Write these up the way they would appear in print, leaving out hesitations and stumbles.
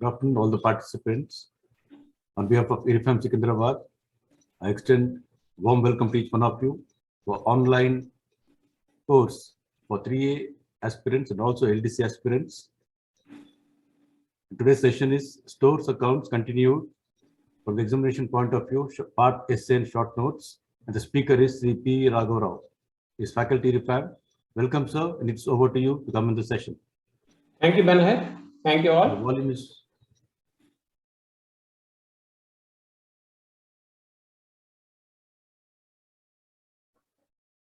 Good afternoon, all the participants. On behalf of IRIFM Secunderabad, I extend warm welcome to each one of you for online course for 3A aspirants and also LDC aspirants. Today's session is stores accounts continued from the examination point of view, part essay and short notes. And the speaker is Shri P. Raghava Rao. His faculty IRIFM. Welcome, sir, and it's over to you to come in the session. Thank you, Benher. Thank you all. The volume is.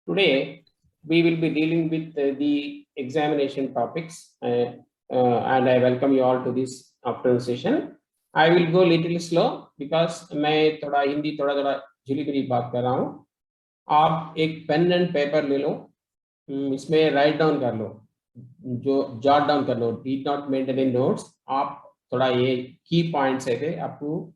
Today, we will be dealing with the examination topics and I welcome you all to this afternoon session. I will go little slow because मैं थोड़ा हिंदी थोड़ा झिली बात कर रहा हूँ. आप एक pen and paper ले लो, इसमें राइट डाउन कर लो, जो जॉट डाउन कर लो, did not maintain in notes. आप थोड़ा ये की पॉइंट्स है आपको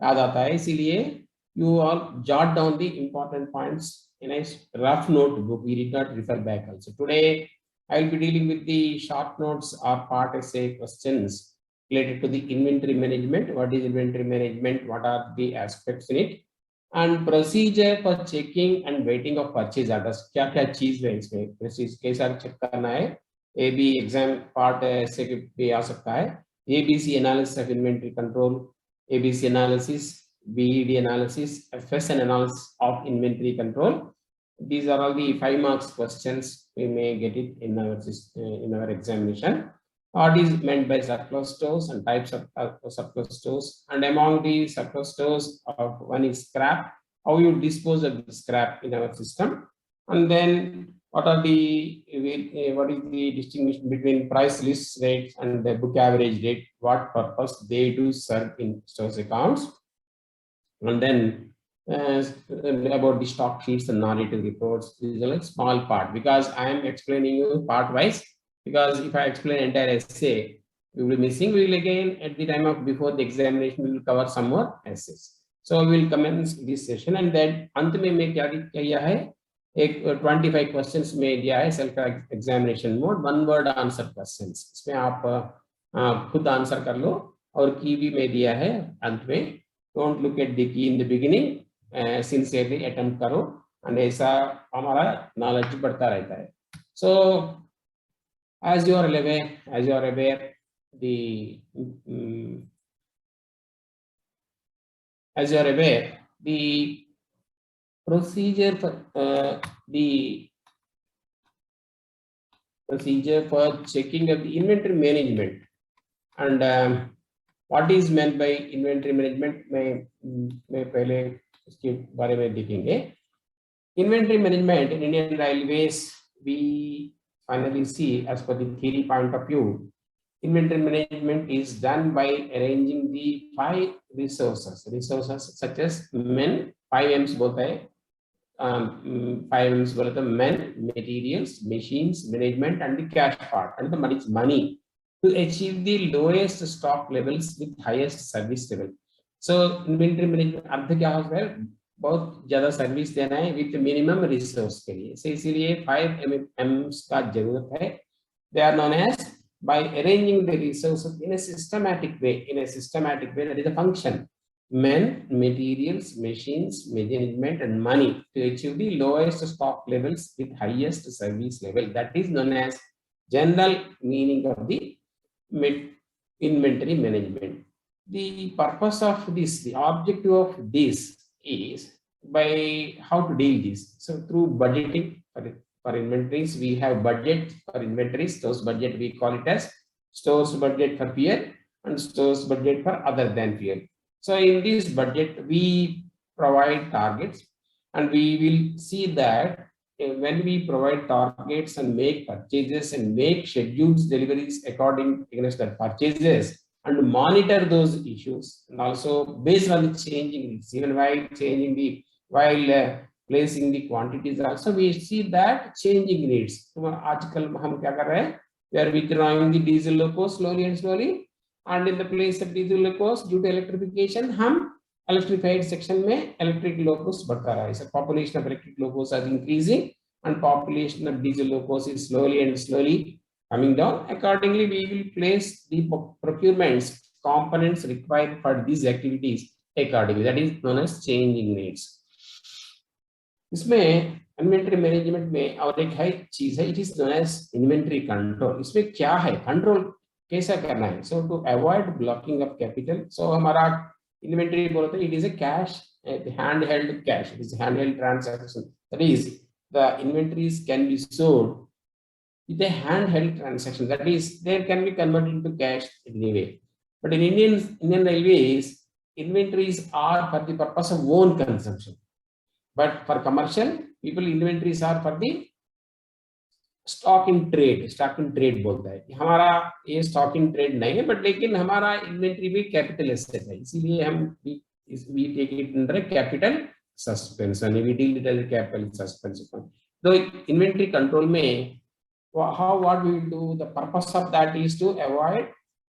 याद आता है, इसीलिए you all jot down the important points in a rough notebook. We did not refer back also. Today, I will be dealing with the short notes or part essay questions related to the inventory management. What is inventory management? What are the aspects in it? And procedure for checking and waiting of purchase orders. क्या चीज है इसमें? Procedure कैसा check करना है? AB exam part essay भी आ सकता है. ABC analysis of inventory control, ABC analysis, BED analysis, FSN analysis of inventory control. These are all the 5 marks questions. We may get it in our examination. What is meant by surplus stores and types of surplus stores? And among the surplus stores, one is scrap. How you dispose of the scrap in our system? And then what is the distinction between price list rates and the book average rate? What purpose they do serve in stores accounts? And then about the stock sheets and narrative reports. This is a small part because I am explaining you part wise, because if I explain entire essay, we will be missing. We will again at the time of before the examination, we will cover some more essays. So we will commence this session and then अंत में मैं क्या किया है, एक 25 questions में दिया है self examination mode, 1 word answer questions. इसमें आप खुद आंसर कर लो और की भी मैं दिया है अंत में. Don't look at the key in the beginning. Sincerely attempt करो and ऐसा हमारा knowledge बढ़ता रहता है. So as you are aware, the procedure for checking of the inventory management and what is meant by inventory management मैं पहले इसके बारे में देखेंगे. Inventory management in Indian Railways, we finally see as per the theory point of view, inventory management is done by arranging the 5 resources such as men, 5 M's बोलता है, 5 M's बोलता है men, materials, machines, management and the cash part and the money to achieve the lowest stock levels with highest service level. So inventory management अर्थ क्या होता है, बहुत ज्यादा service देना है with minimum resource के लिए. So इसीलिए 5 M's का जरूरत है. They are known as by arranging the resources in a systematic way. That is a function. Men, materials, machines, management and money to achieve the lowest stock levels with highest service level. That is known as general meaning of the inventory management. The purpose of this, the objective of this is by how to deal this. So through budgeting for inventories, we have budget for inventories. Those budget we call it as stores budget for fuel and stores budget for other than fuel. So in this budget, we provide targets and we will see that when we provide targets and make purchases and make schedules deliveries according against the purchases and monitor those issues, and also based on the changing needs, even while placing the quantities also we see that changing needs. तो आजकल हम क्या कर रहे हैं, we are withdrawing the diesel locos slowly and in the place of diesel locos due to electrification हम electrified section में electric locos बढ़ता रहा है. So population of electric locos are increasing and population of diesel locos is slowly coming down. Accordingly, we will place the procurements components required for these activities accordingly. That is known as changing needs. इसमें inventory management में और एक है चीज है, it is known as inventory control. इसमें क्या है, कंट्रोल कैसा करना है? So to avoid blocking of capital. So हमारा इन्वेंटरी बोलते हैं it is a cash, hand held cash, it is hand held transaction. That is the inventories can be sold with a hand-held transaction. That is, they can be converted into cash anyway. But in Indian Railways, inventories are for the purpose of own consumption. But for commercial people, inventories are for the stock in trade. Stock in trade बोलता है. हमारा ये stock in trade नहीं है, but लेकिन हमारा inventory भी capital asset है. इसीलिए हम we take it under capital suspension. We deal it as a capital suspension. तो inventory control में what we will do, the purpose of that is to avoid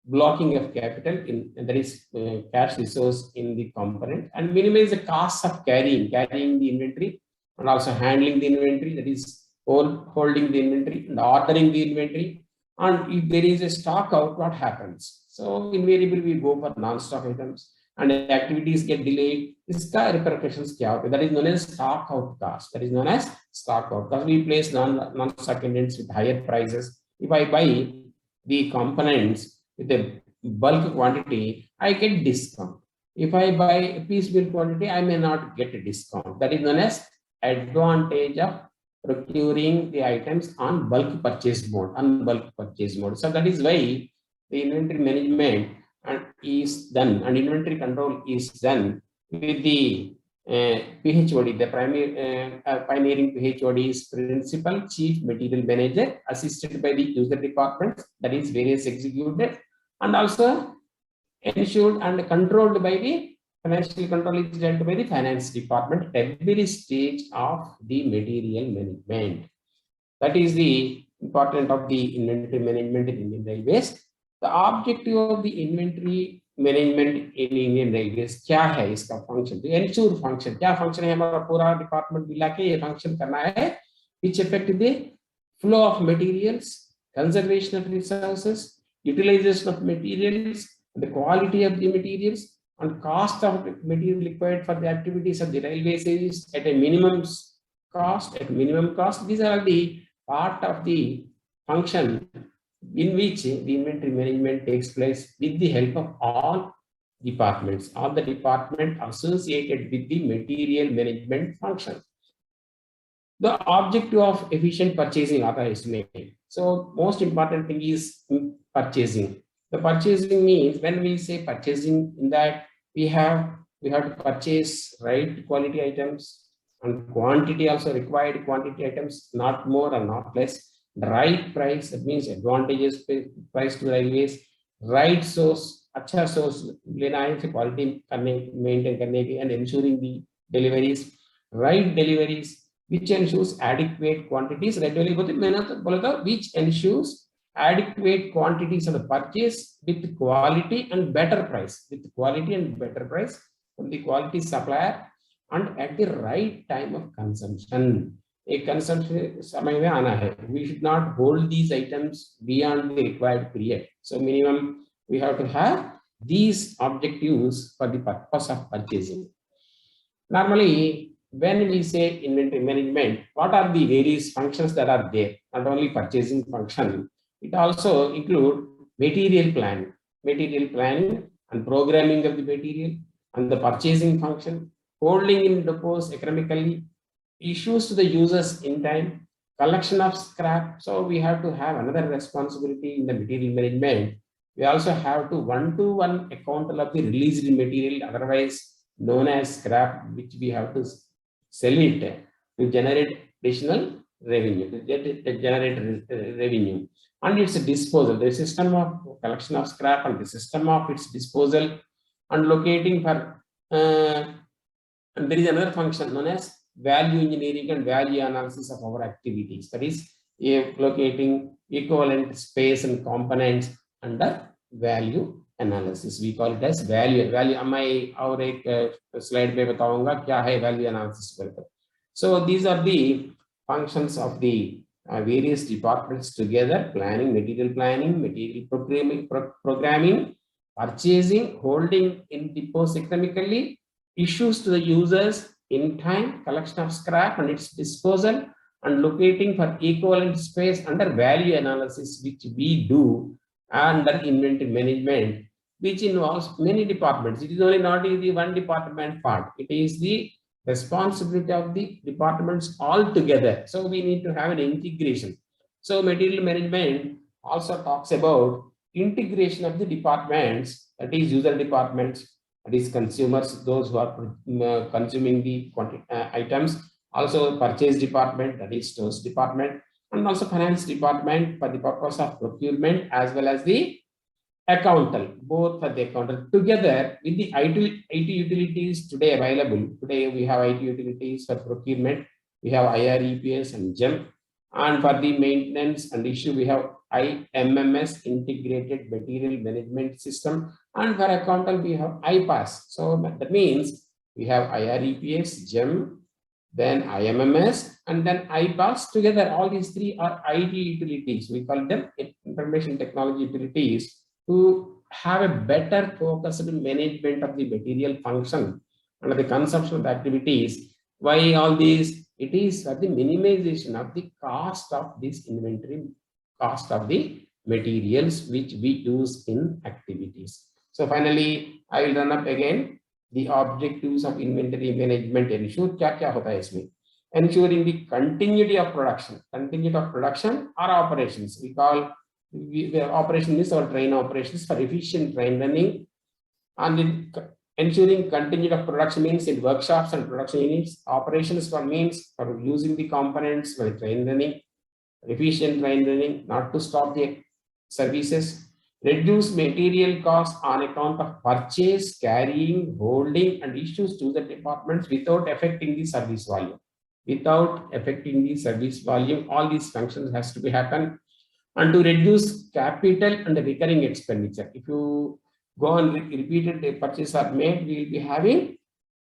blocking of capital in, and that is cash resource in the component, and minimize the cost of carrying the inventory and also handling the inventory, that is holding the inventory and ordering the inventory. And if there is a stock out, what happens? So invariably we go for non-stock items and activities get delayed. इसका repercussions क्या होते हैं? That is known as stock out cost. That is known as stock out cost. We place non-stock items with higher prices. If I buy the components with a bulk quantity, I get discount. If I buy a piecemeal quantity, I may not get a discount. That is known as advantage of procuring the items on bulk purchase mode, So that is why the inventory management is done and inventory control is done with the PHOD, the pioneering PHOD is Principal Chief Material Manager, assisted by the user departments, that is various executives, and also ensured and controlled by the financial control is dealt by the finance department at every stage of the material management. That is the important of the inventory management in Indian Railways. The objective of the inventory management in Indian railways क्या है, इसका function, तो ensure function क्या function है हमारा पूरा department मिला के ये फंक्शन करना है, which affect the flow of materials, conservation of resources, utilization of materials, the quality of the materials, and cost of material required for the activities of the railways is at a minimum cost. These are the part of the function in which the inventory management takes place with the help of all departments, all the department associated with the material management function. The objective of efficient purchasing आता है इसमें. So most important thing is purchasing. The purchasing means when we say purchasing, in that we have to purchase right quality items and quantity also, required quantity items, not more and not less. The right price, that means advantageous price to railways, right source, अच्छा source लेना है से quality maintain करने की, and ensuring the deliveries, right deliveries, which ensures adequate quantities. Regularly बोलते मैंने तो बोला था which ensures adequate quantities of the purchase with quality and better price, from the quality supplier and at the right time of consumption. एक consumption समय में आना है. We should not hold these items beyond the required period. So minimum we have to have these objectives for the purpose of purchasing. Normally, when we say inventory management, what are the various functions that are there? Not only purchasing function, it also include material planning and programming of the material, and the purchasing function, holding in depots economically, issues to the users in time, collection of scrap. So we have to have another responsibility in the material management. We also have to one-to-one account of the released material, otherwise known as scrap, which we have to sell it to generate additional revenue, and its disposal, the system of collection of scrap and the system of its disposal, and locating for and there is another function known as value engineering and value analysis of our activities. That is locating equivalent space and components under value analysis. We call it as value. मैं और एक slide में बताऊंगा क्या है value analysis. So these are the functions of the various departments together: planning, material programming, purchasing, holding in depots economically, issues to the users in time, collection of scrap and its disposal, and locating for equivalent space under value analysis, which we do under inventory management, which involves many departments. It is only not the one department part. It is the responsibility of the departments all together. So we need to have an integration. So material management also talks about integration of the departments, that is user departments, that is consumers, those who are consuming the items, also purchase department, that is stores department, and also finance department for the purpose of procurement, as well as the accountant, both for the accountant together with the IT utilities today available. Today we have IT utilities for procurement, we have IRIPS and GEM, and for the maintenance and issue we have IMMS, Integrated Material Management System, and for accountant we have IPAS. So that means we have IRIPS, GEM, then IMMS, and then IPAS. Together, all these three are IT utilities. We call them information technology utilities to have a better focused management of the material function and the consumption of the activities. Why all these? It is for the minimization of the cost of this inventory, cost of the materials which we use in activities. So finally, I will run up again the objectives of inventory management. Ensure क्या होता है इसमें? Ensuring the continuity of production or operations. We call the operation is our train operations for efficient train running, and ensuring continuity of production means in workshops and production units. Operations for means for using the components for train running, efficient train running, not to stop the services. Reduce material costs on account of purchase, carrying, holding, and issues to the departments without affecting the service volume. Without affecting the service volume, all these functions has to be happen. And to reduce capital and the recurring expenditure. If you go on repeated purchases are made, we will be having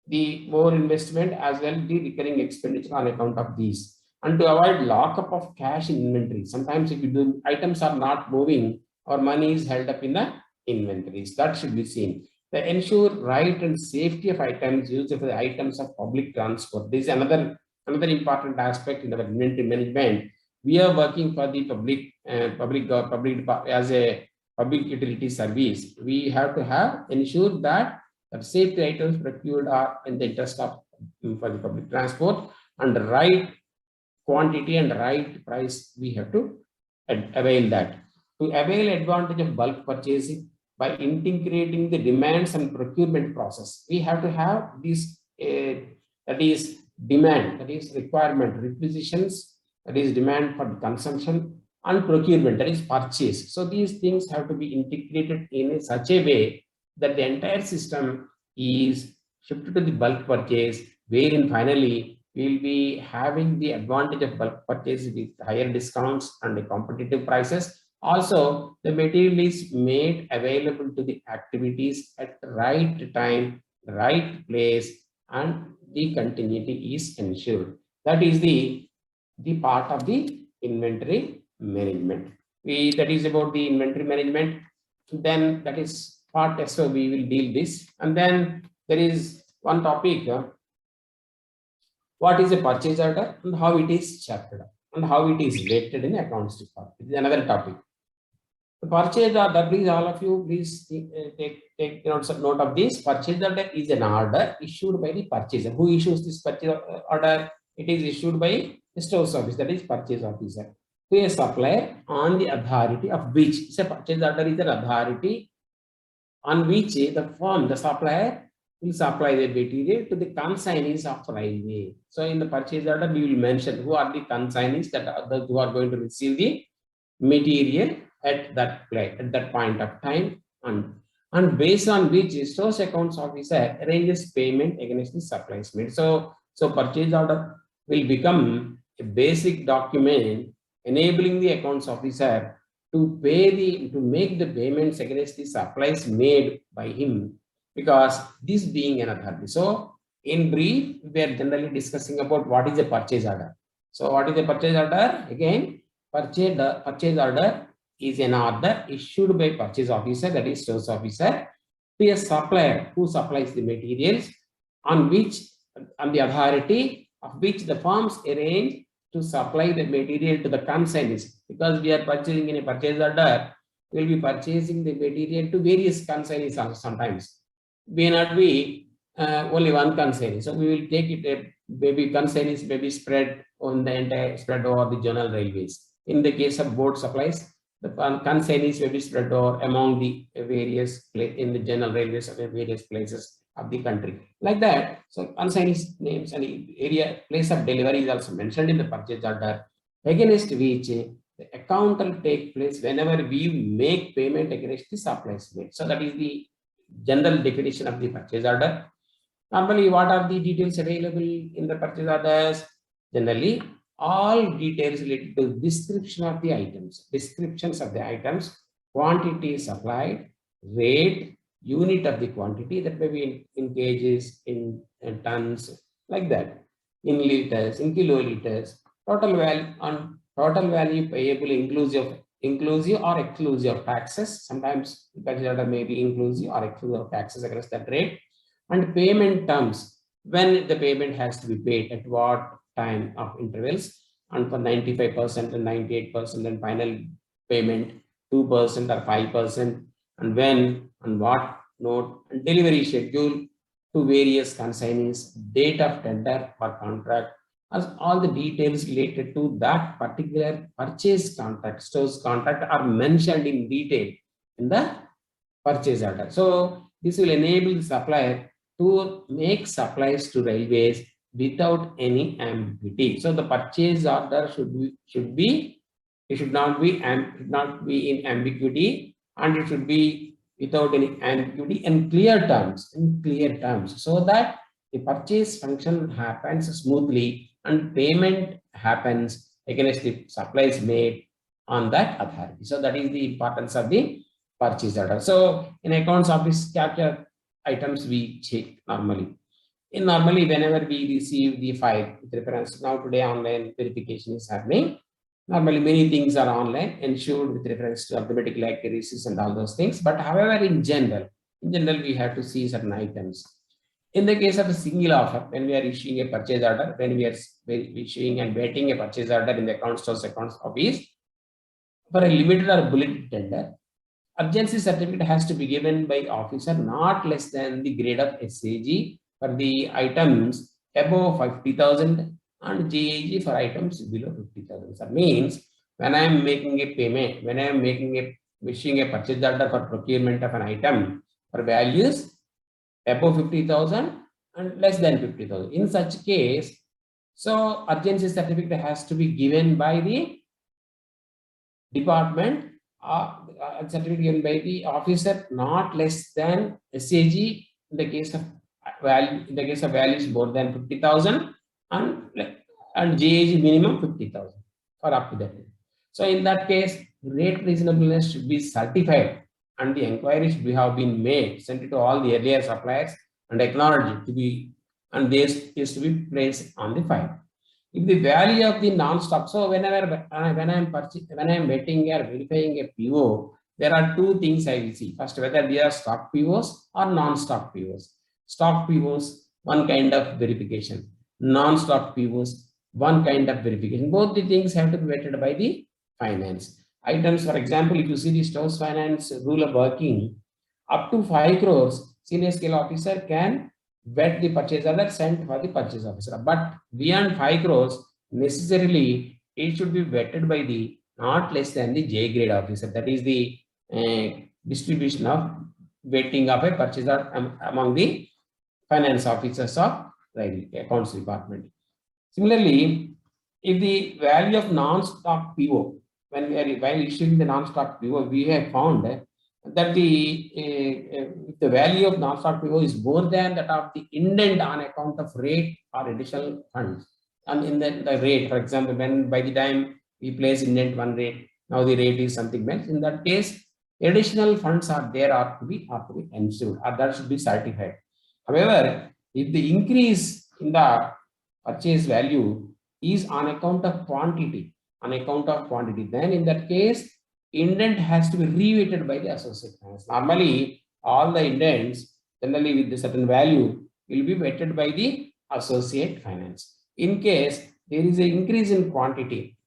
the more investment as well the recurring expenditure on account of these. And to avoid lockup of cash in inventory. Sometimes if you do items are not moving, or money is held up in the inventories. That should be seen. The ensure right and safety of items used for the items of public transport. This is another important aspect in our inventory management. We are working for the public as a public utility service. We have to ensure that the safety items procured are in the interest of for the public transport, and the right quantity and right price we have to avail that. To avail advantage of bulk purchasing by integrating the demands and procurement process, we have to have this that is demand, that is requirement, requisitions, that is demand for consumption, and procurement, that is purchase. So these things have to be integrated in such a way that the entire system is shifted to the bulk purchase, wherein finally we will be having the advantage of bulk purchase with higher discounts and the competitive prices. Also, the material is made available to the activities at the right time, right place, and the continuity is ensured. That is the part of the inventory management. That is about the inventory management. Then that is part S, so we will deal this. And then there is one topic, what is a purchase order and how it is chaptered and how it is related in accounts department. This is another topic. The purchase order, please all of you, please take note of this. Purchase order is an order issued by the purchaser. Who issues this purchase order? It is issued by the stores office, that is purchase officer, to a supplier on the authority of which. So purchase order is an authority on which the firm, the supplier, will supply the material to the consignees of railway. So in the purchase order, we will mention who are the consignees, that are those who are going to receive the material at that point of time, and based on which stores accounts officer arranges payment against the supplies made. So purchase order will become a basic document enabling the accounts officer to make the payments against the supplies made by him, because this being an authority. So in brief, we are generally discussing about what is a purchase order. So what is a purchase order? Again, purchase order is an order issued by purchase officer, that is stores officer, to a supplier who supplies the materials on the authority of which the firms arrange to supply the material to the consignees. Because we are purchasing in a purchase order, we will be purchasing the material to various consignees sometimes. May not be only one consignee. So we will take it, maybe consignees may be spread on the entire, spread over the general railways. In the case of board supplies, the consignees may be spread over among the various in the general railways of various places of the country. Like that, so consignees names and area, place of delivery is also mentioned in the purchase order, against which the account will take place whenever we make payment against the supplies made. So that is the general definition of the purchase order. Normally, what are the details available in the purchase orders? Generally, all details related to description of the items, descriptions of the items, quantity supplied, rate, unit of the quantity, that may be in kgs, in tons, like that, in liters, in kiloliters, total value payable inclusive or exclusive of taxes. Sometimes the purchase order may be inclusive or exclusive of taxes against that rate, and payment terms, when the payment has to be paid at what time of intervals, and for 95% and 98% and final payment 2% or 5%, and when and what note, and delivery schedule to various consignees, date of tender or contract, as all the details related to that particular purchase contract, stores contract, are mentioned in detail in the purchase order. So this will enable the supplier to make supplies to railways without any ambiguity. So the purchase order should not be in ambiguity, and it should be without any ambiguity and clear terms, so that the purchase function happens smoothly and payment happens against the supplies made on that authority. So that is the importance of the purchase order. So in accounts office capture items we check normally. Normally, whenever we receive the file with reference, now today online verification is happening. Normally, many things are online, ensured with reference to arithmetical accuracies and all those things. But however, in general, we have to see certain items. In the case of a single offer, when we are issuing a purchase order, when we are issuing and waiting a purchase order in the accounts office for a limited or bullet tender, urgency certificate has to be given by officer not less than the grade of SAG for the items above 50,000 and GAG for items below 50,000. That means when I am making a payment, when I am issuing a purchase order for procurement of an item for values above 50,000 and less than 50,000. In such case, so urgency certificate has to be given by the department, certificate given by the officer not less than SAG in the case of value, in the case of values more than 50,000 and GAG minimum 50,000 or up to that. So in that case, rate reasonableness should be certified and the inquiry should have been made, sent it to all the earlier suppliers and acknowledged to be, and this is to be placed on the file. If the value of the non-stock, so whenever when I am waiting or verifying a PO, there are two things I will see. First, whether they are stock POs or non-stock POs. Stock POs, one kind of verification. Non-stock POs, one kind of verification. Both the things have to be vetted by the finance. Items, for example, if you see the stores finance rule of working, up to 5 crores, senior scale officer can vet the purchase order sent for the purchase officer. But beyond 5 crores, necessarily it should be vetted by the not less than the J grade officer. That is the distribution of vetting of a purchase order among the finance officers of the accounts department. Similarly, if the value of non-stock PO, while issuing the non-stock PO, we have found that the value of non-stock PO is more than that of the indent on account of rate or additional funds. And in the rate, for example, when by the time we place indent one rate, now the rate is something else. In that case, additional funds are there are to be ensured, or that should be certified. However, if the increase in the purchase value is on account of quantity, then in that case, indent has to be reweighted by the associate finance. Normally, all the indents generally with a certain value will be weighted by the associate finance. In case there is an increase in quantity,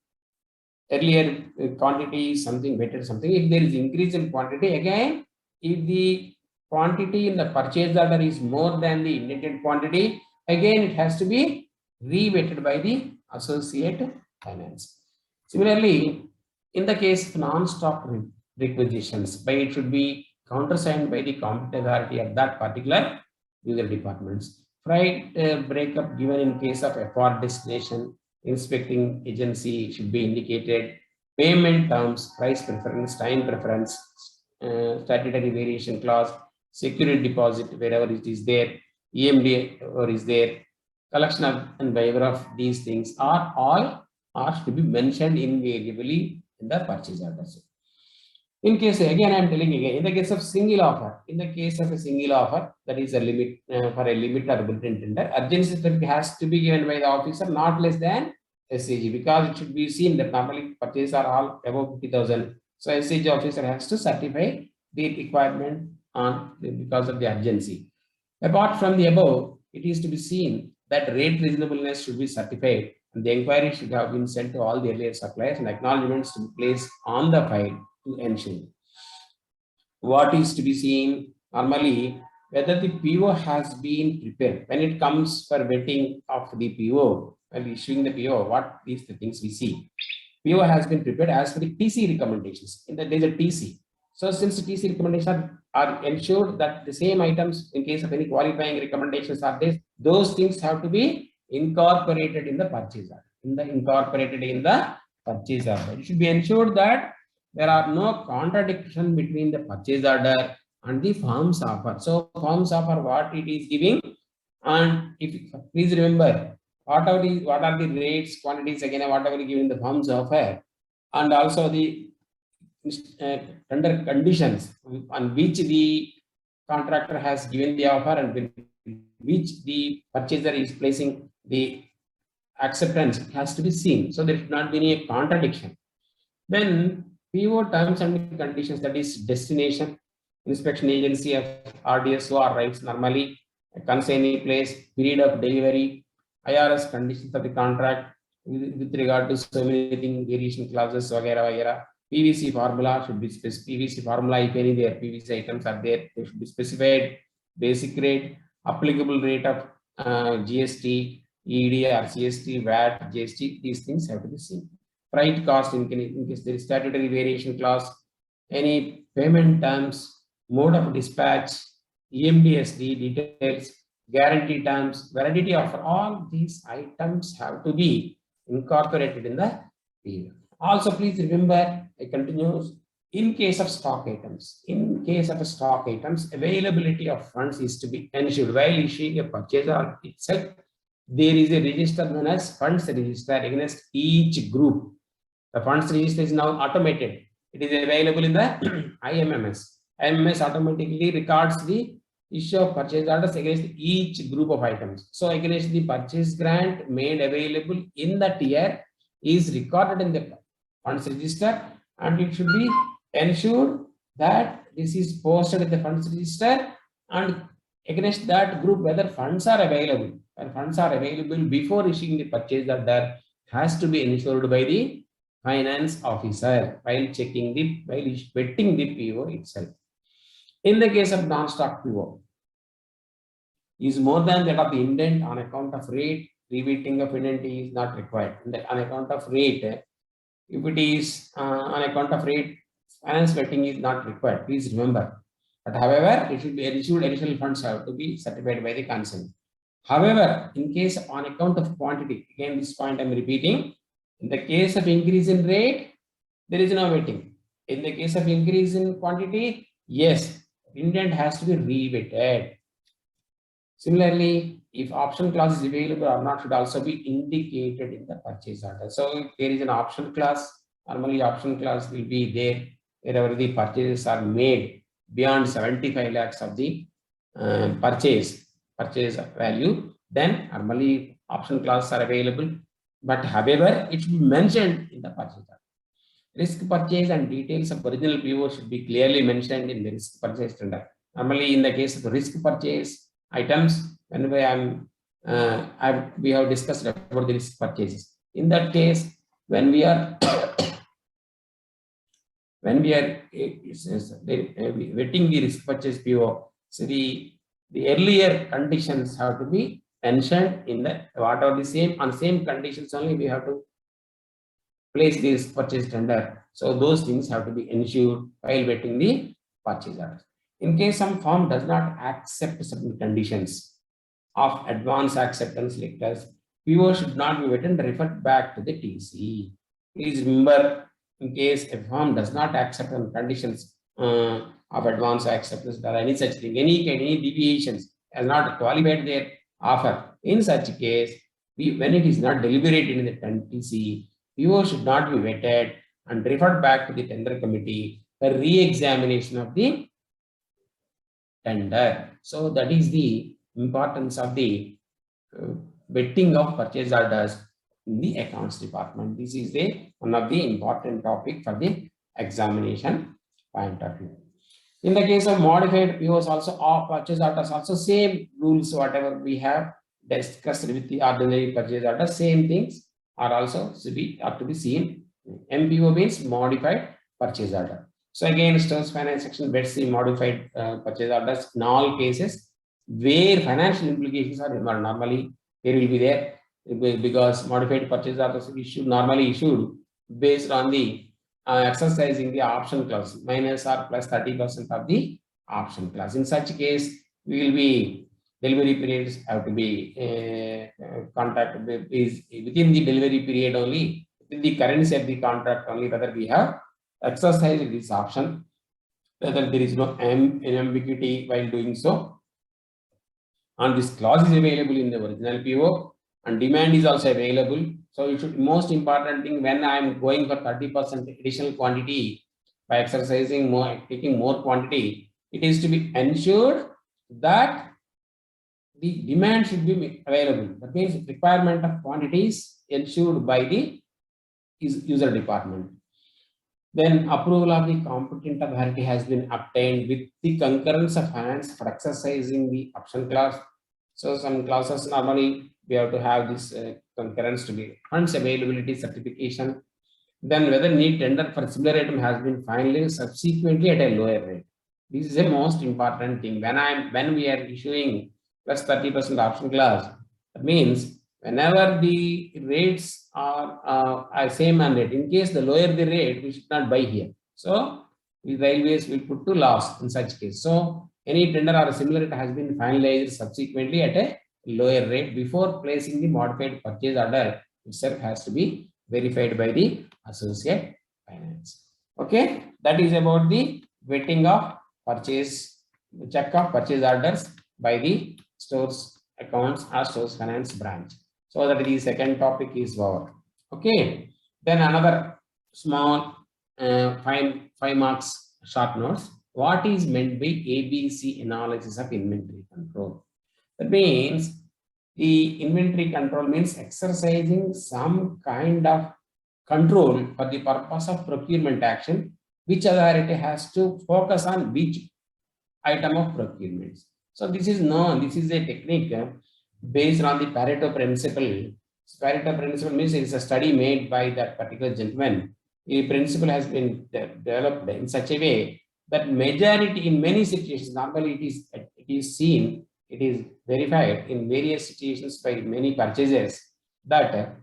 earlier quantity is something weighted something. If there is increase in quantity, again, if the quantity in the purchase order is more than the indented quantity, again it has to be reweighted by the associate finance. Similarly, in the case of non-stock requisitions, by it should be countersigned by the competent authority of that particular user departments. Freight breakup given in case of FR destination, inspecting agency should be indicated. Payment terms, price preference, time preference, statutory variation clause, security deposit wherever it is there, EMD or is there, collection of and waiver of these things are all to be mentioned invariably in the purchase order. In case, again, I am telling again, in the case of single offer, that is a limit for a limit or bulletin tender, urgency certificate has to be given by the officer not less than SAG, because it should be seen that normally purchases are all above 50,000. So SAG officer has to certify the requirement on because of the urgency. Apart from the above, it is to be seen that rate reasonableness should be certified, and the inquiry should have been sent to all the earlier suppliers and acknowledgements to be placed on the file to ensure. What is to be seen normally, whether the PO has been prepared. When it comes for vetting of the PO, when issuing the PO, what is the things we see? PO has been prepared as per the TC recommendations. In that there is a TC. So since the TC recommendations are ensured that the same items, in case of any qualifying recommendations are there, those things have to be incorporated in the purchase order. It should be ensured that there are no contradiction between the purchase order and the firm's offer. So firm's offer, what it is giving, and if please remember what are the rates, quantities, again whatever given in the firm's offer, and also the tender conditions on which the contractor has given the offer and which the purchaser is placing the acceptance has to be seen. So there should not be any contradiction. Then PO terms and conditions, that is destination, inspection agency of RDSO or rights normally, consignee place, period of delivery, IRS conditions of the contract with regard to so many things, variation clauses, vagera. PVC formula should be specified. PVC formula, if any there PVC items are there, they should be specified. Basic rate, applicable rate of GST, ED or CST, VAT, GST, these things have to be seen. Freight cost in case there is statutory variation clause, any payment terms, mode of dispatch, EMDSD details, guarantee terms, validity of all these items have to be incorporated in the PO. Also, please remember, I continue, in case of stock items, availability of funds is to be ensured while issuing a purchase order itself. There is a register known as funds register against each group. The funds register is now automated. It is available in the IMMS. IMMS automatically records the issue of purchase orders against each group of items. So against the purchase grant made available in that year is recorded in the funds register, and it should be ensured that this is posted in the funds register, and against that group whether funds are available. When funds are available before issuing the purchase order has to be ensured by the finance officer while vetting the PO itself. In the case of non-stock PO, is more than that of the indent on account of rate, reweighting of indent is not required. On account of rate, if it is on account of rate, finance vetting is not required. Please remember. But however, it should be issued additional funds have to be certified by the concern. However, in case on account of quantity, again this point I am repeating, in the case of increase in rate, there is no weighting. In the case of increase in quantity, yes, indent has to be reweighted. Similarly, if option clause is available or not should also be indicated in the purchase order. So if there is an option clause, normally option clause will be there wherever the purchases are made beyond 75 lakhs of the purchase value, then normally option clauses are available. But however, it should be mentioned in the purchase order. risk purchase and details of original PO should be clearly mentioned in the risk purchase tender. Normally, in the case of the risk purchase items, whenever we have discussed about the risk purchases. In that case, when we are vetting the risk purchase PO, so the earlier conditions have to be mentioned in the what are the same conditions only we have to place this purchase tender. So those things have to be ensured while vetting the purchase orders. In case some firm does not accept certain conditions of advance acceptance letters, PO should not be vetted and referred back to the TC. Please remember, in case a firm does not accept the conditions of advance acceptance or any such thing, any deviations has not qualified their offer. In such a case, when it is not deliberated in the TC, PO should not be vetted and referred back to the tender committee for re-examination of the tender. So that is the importance of the vetting of purchase orders in the accounts department. This is one of the important topic for the examination point of view. In the case of modified POs also, or purchase orders also, same rules whatever we have discussed with the ordinary purchase orders, same things are also to be seen. MPO means modified purchase order. So again, stores finance section vets the modified purchase orders in all cases where financial implications are normally there will be there, because modified purchase orders normally issued based on the exercising the option clause minus or plus 30% of the option clause. In such case, we will be delivery periods have to be contracted is within the delivery period only, within the currency of the contract only, whether we have exercised this option, whether there is no ambiguity while doing so. And this clause is available in the original PO and demand is also available. So it should, most important thing, when I am going for 30% additional quantity by exercising more, taking more quantity, it is to be ensured that the demand should be available. That means requirement of quantities ensured by the user department. Then approval of the competent authority has been obtained with the concurrence of finance for exercising the option clause. So some clauses normally we have to have this concurrence to be funds availability certification. Then whether need tender for similar item has been finalized subsequently at a lower rate. This is the most important thing. When we are issuing plus 30% option clause, that means whenever the rates are same and rate, in case the lower the rate, we should not buy here. So the railways will put to loss in such case. So any tender or a similar rate has been finalized subsequently at a lower rate before placing the modified purchase order itself has to be verified by the associate finance. Okay, that is about the vetting of purchase, check of purchase orders by the stores accounts or stores finance branch. So that the second topic is over. Okay, then another small 5 marks short notes. What is meant by ABC analysis of inventory control? That means the inventory control means exercising some kind of control for the purpose of procurement action, which authority has to focus on which item of procurement. So this is known, this is a technique based on the Pareto principle. Pareto principle means it is a study made by that particular gentleman. The principle has been developed in such a way that majority in many situations, normally it is seen, it is verified in various situations by many purchasers that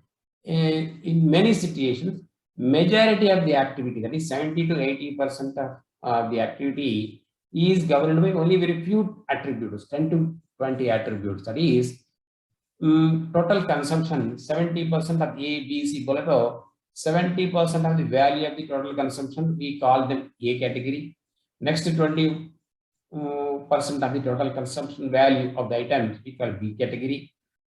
in many situations, majority of the activity, that is 70 to 80% of the activity is governed by only very few attributes, 10 to 20 attributes. That is total consumption, 70% of A, B, C, Boleto, 70% of the value of the total consumption, we call them A category. Next 20% of the total consumption value of the items we call B category.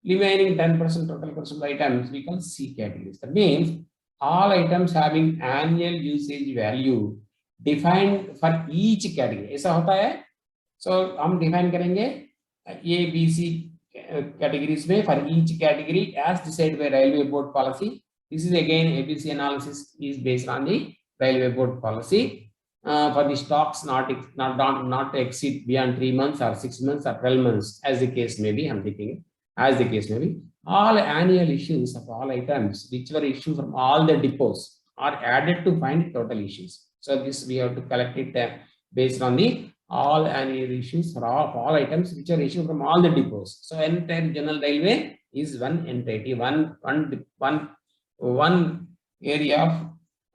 Remaining 10% total consumption items we call C categories. That means all items having annual usage value defined for each category. ऐसा होता है. So हम define करेंगे A, B, C categories में for each category as decided by Railway Board policy. This is again ABC analysis is based on the Railway Board policy for the stocks not to exceed beyond 3 months or 6 months or 12 months, as the case may be. I'm thinking, as the case may be, all annual issues of all items which were issued from all the depots are added to find total issues. So this we have to collect it based on the all annual issues for all items which are issued from all the depots. So entire general railway is one entity, one area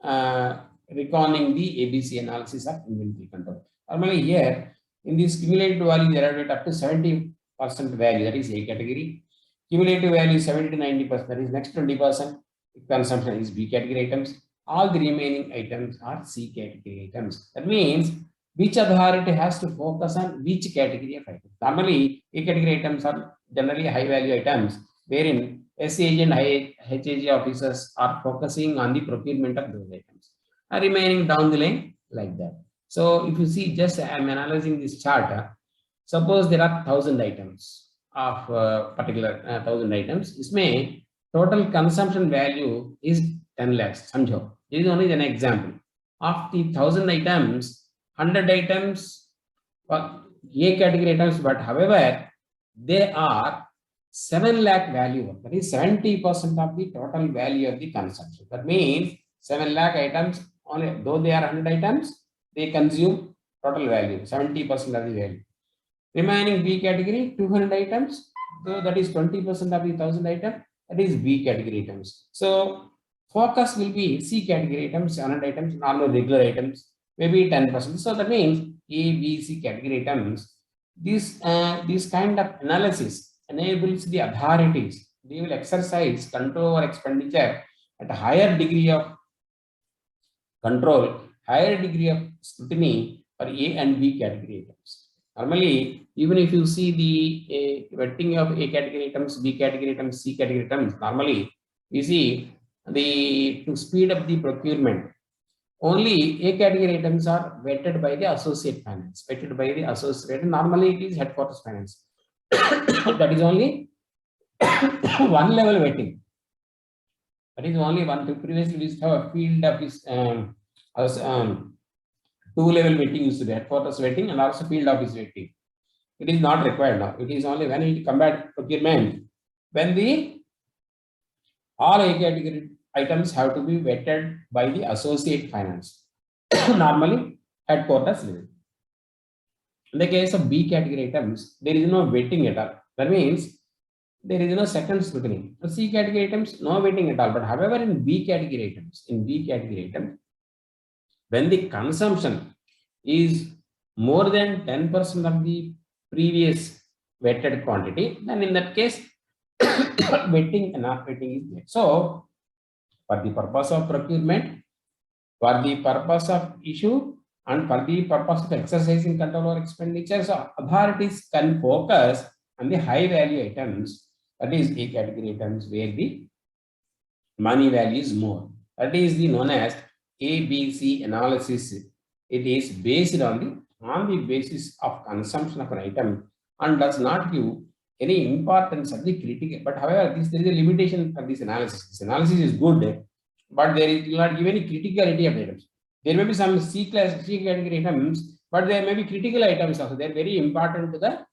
of reckoning the ABC analysis of inventory control. Normally here in this cumulative value, there are up to 70% value, that is A category. Cumulative value 70 to 90%, that is next 20% consumption is B category items. All the remaining items are C category items. That means which authority has to focus on which category of items. Normally, A category items are generally high value items, wherein SAG and HAG officers are focusing on the procurement of those items, remaining down the line like that. So if you see, just I'm analyzing this chart. Suppose there are 1,000 items of particular 1,000 items. Isme total consumption value is 10 lakhs. Samjho. This is only an example. Of the 1,000 items, 100 items are A category items, but however, they are 7 lakh value. That is 70% of the total value of the consumption. That means 7 lakh items, only though they are 100 items, they consume total value, 70% of the value. Remaining B category, 200 items, so that is 20% of the 1,000 items, that is B category items. So focus will be C category items, 100 items, normal regular items, maybe 10%. So that means A, B, C category items. This kind of analysis enables the authorities, they will exercise control or expenditure at a higher degree of control, higher degree of scrutiny for A and B category items. Normally, even if you see the vetting of A category items, B category items, C category items, normally you see to speed up the procurement, only A category items are vetted by the associate finance, normally it is headquarters finance. That is only one level vetting. That is only one. Previously, we used to have a field office, two-level vetting used to be headquarters vetting and also field office vetting. It is not required now. It is only when it combat procurement, when the all A category items have to be vetted by the associate finance, normally headquarters level. In the case of B category items, there is no vetting at all. That means there is no second scrutiny. For C category items, no vetting at all. But however, in B category items, when the consumption is more than 10% of the previous vetted quantity, then in that case, vetting and not vetting is there. So, for the purpose of procurement, for the purpose of issue, and for the purpose of exercising control or expenditure, so authorities can focus on the high value items, that is A category items, where the money value is more. That is the known as ABC analysis. It is based on the basis of consumption of an item and does not give any importance of the critical. But however, there is a limitation for this analysis. This analysis is good, but there is not give any criticality of items. There may be some C category items, but there may be critical items also. They are very important to the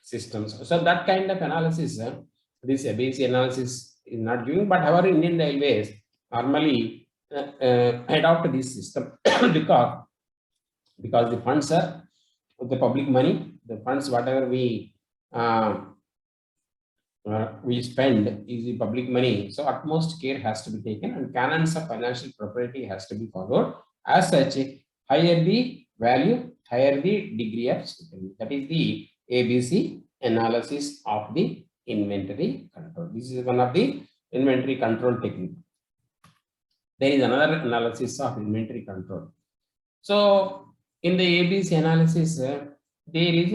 systems. So that kind of analysis, this ABC analysis is not giving. But however, Indian Railways normally adopt this system because the funds are the public money. The funds, whatever we spend is the public money. So utmost care has to be taken and canons of financial propriety has to be followed. As such, higher the value, higher the degree of scrutiny. That is the ABC analysis of the inventory control. This is one of the inventory control technique. There is another analysis of inventory control. So in the ABC analysis, there is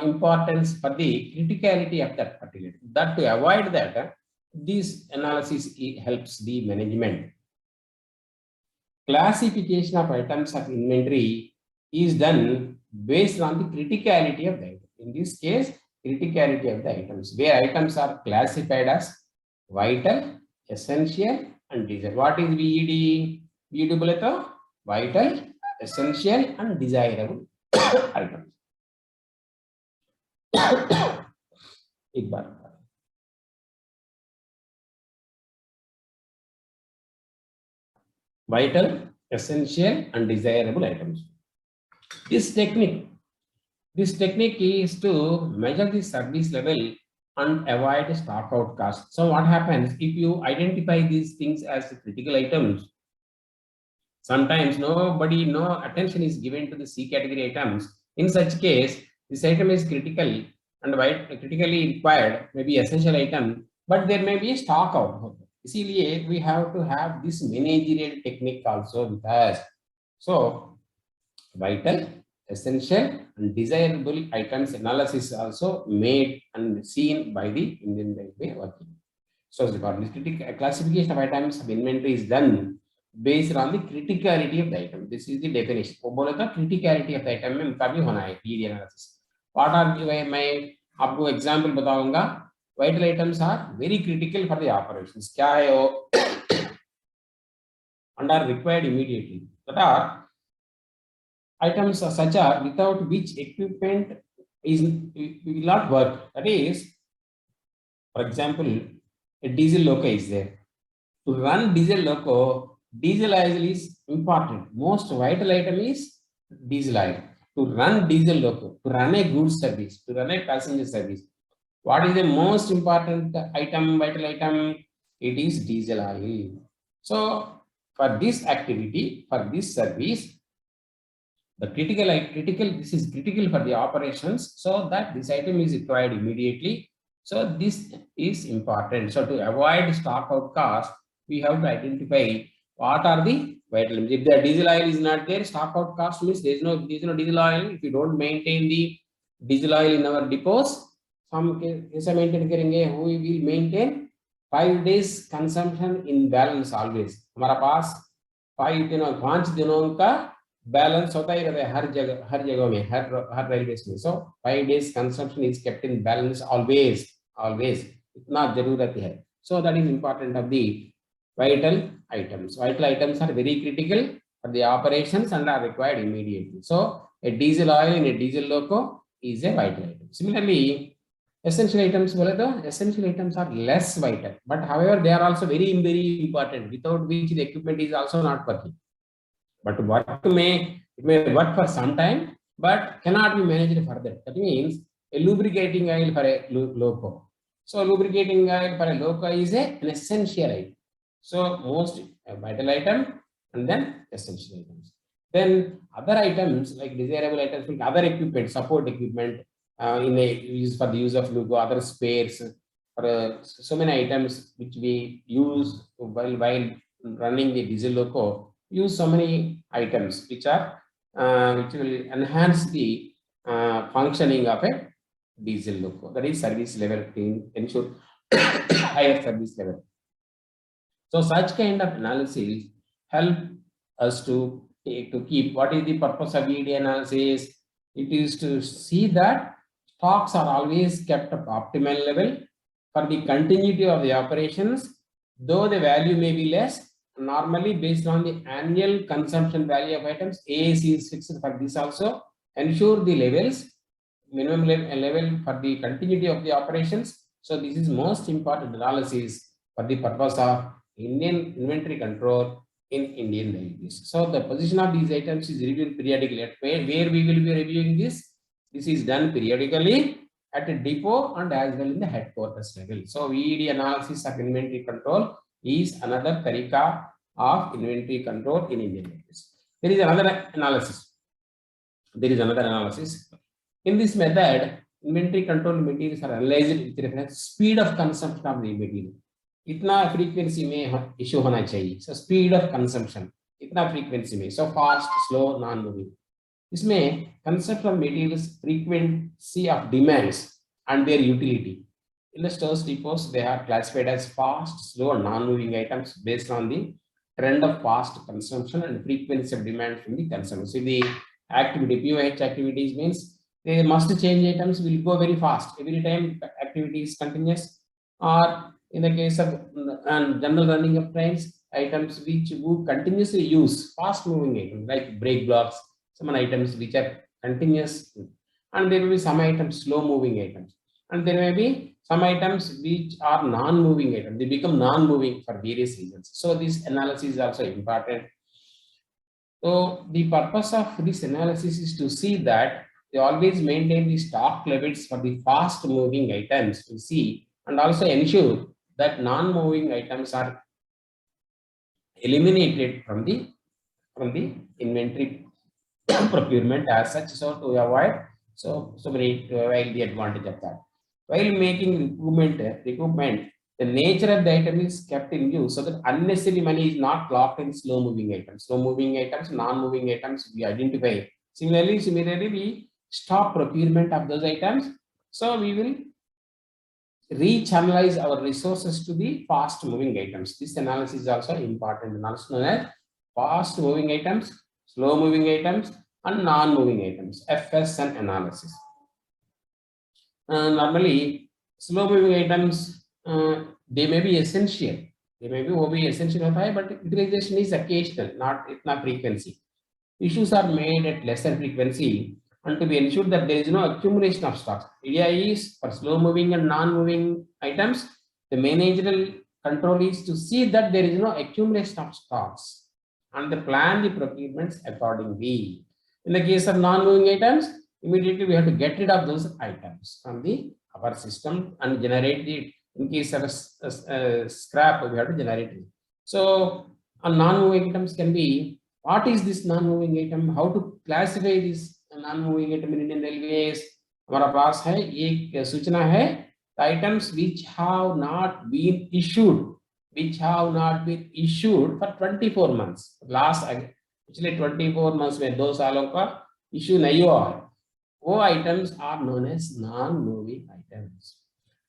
importance for the criticality of that particular. That to avoid that, this analysis helps the management. Classification of items of inventory is done based on the criticality of the item. In this case, criticality of the items, where items are classified as vital, essential, and desirable. What is VED? vital, essential, and desirable items. एक बार vital, essential, and desirable items. This technique is to measure the service level and avoid stock out cost. So what happens if you identify these things as critical items? Sometimes no attention is given to the C category items. In such case, this item is critical and critically required, maybe essential item, but there may be a stock out. Isileye, we have to have this managerial technique also with us. So, vital, essential, and desirable items analysis also made and seen by the Indian Railway working. So, the classification of items of inventory is done based on the criticality of the item. This is the definition. Criticality of the item में तभी होना है PD analysis. What are मैं आपको example बताऊंगा. Vital items are very critical for the operations. क्या है वो? And are required immediately. That are items such are without which equipment will not work. That is, for example, a diesel loco is there. To run diesel loco, diesel oil is important. Most vital item is diesel oil. To run diesel loco, to run a goods service, to run a passenger service. What is the most important item, vital item? It is diesel oil. So, for this activity, for this service, the this is critical for the operations, so that this item is required immediately. So, this is important. So, to avoid stock out cost, we have to identify what are the vital items. If the diesel oil is not there, stock out cost means there is no diesel oil. If you don't maintain the diesel oil in our depots, हम कैसे maintain करेंगे? We will maintain 5 days consumption in balance always. हमारा पास 5 दिनों का balance होता ही रहता है हर जगह में, हर railways में. So 5 days consumption is kept in balance always. इतना जरूरत है. So that is important of the vital items. Vital items are very critical for the operations and are required immediately. So a diesel oil in a diesel loco is a vital item. Similarly, essential items, essential items are less vital, but however they are also very important, without which the equipment is also not working. But it may work for some time, but cannot be managed further. That means a lubricating oil for a loco. So lubricating oil for a loco is an essential item. So most vital item and then essential items. Then other items like desirable items, like other equipment, support equipment, in a use for the use of logo, other spares, or so many items which we use while running the diesel loco. Use so many items which are which will enhance the functioning of a diesel loco. That is service level, ensure higher service level. So such kind of analysis help us to keep. What is the purpose of ED analysis? It is to see that stocks are always kept at optimal level for the continuity of the operations, though the value may be less. Normally, based on the annual consumption value of items, AAC is fixed for this also. Ensure the levels, minimum level for the continuity of the operations. So this is most important analysis for the purpose of Indian inventory control in Indian Railways. So the position of these items is reviewed periodically. Where we will be reviewing this? This is done periodically at a depot and as well in the headquarters level. So VED analysis of inventory control is another tarika of inventory control in Indian Railways. There is another analysis. In this method, inventory control materials are analyzed with reference to speed of consumption of the material. इतना frequency में issue होना चाहिए. So speed of consumption, इतना frequency में. So fast, slow, non-moving. इसमें concept of materials, frequency of demands and their utility. In the stores depots, they are classified as fast, slow, and non-moving items based on the trend of fast consumption and frequency of demand from the consumer. So the activity, POH activities means they must change items will go very fast. Every time activity is continuous, or in the case of general running of trains, items which would continuously use fast moving items like brake blocks, some items which are continuous, and there will be some items slow moving items, and there may be some items which are non-moving items. They become non-moving for various reasons. So this analysis is also important. So the purpose of this analysis is to see that they always maintain the stock levels for the fast moving items to see, and also ensure that non-moving items are eliminated from the inventory procurement as such, so to avoid to avoid the advantage of that. While making recoupment, the nature of the item is kept in view so that unnecessary money is not locked in slow moving items. Slow moving items, non-moving items we identify. Similarly, we stop procurement of those items. So we will rechannelize our resources to the fast moving items. This analysis is also important, and also known as fast moving items, slow moving items, and non-moving items, FSN analysis. Normally, slow moving items, they may be essential. They may be essential, but utilization is occasional, not frequency. Issues are made at lesser frequency, and to be ensured that there is no accumulation of stocks. Idea is for slow moving and non-moving items, the managerial control is to see that there is no accumulation of stocks and to plan the procurements accordingly. In the case of non-moving items, immediately we have to get rid of those items from our system and generate the, in case of a scrap, we have to generate it. So non-moving items can be, what is this non-moving item? How to classify this non-moving item in Indian Railways? हमारा पास है एक सूचना है, items which have not been issued for 24 months. Last पिछले 24 months में 2 सालों का issue नहीं हुआ है, वो items are known as non-moving items.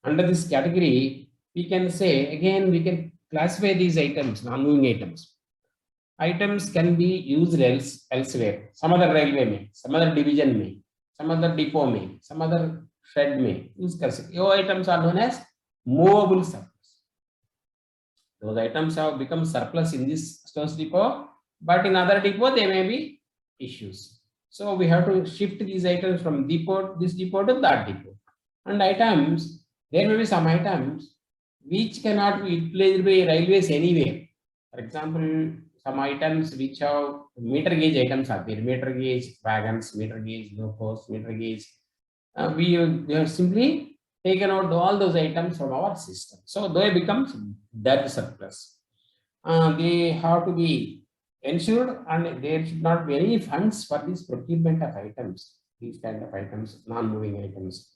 Under this category, we can say again, we can classify these items, non-moving items. Items can be used elsewhere, some other railway में, some other division में, some other depot में, some other shed में use कर सकते. Those items are known as movable surplus. Those items have become surplus in this stores depot, but in other depot there may be issues. So we have to shift these items from this depot to that depot. And items, there may be some items which cannot be utilized by railways anywhere. For example, some items which have meter gauge items are there, meter gauge wagons, meter gauge locos, meter gauge. We have simply taken out all those items from our system. So they become dead surplus. They have to be ensured, and there should not be any funds for this procurement of items, these kind of items, non-moving items.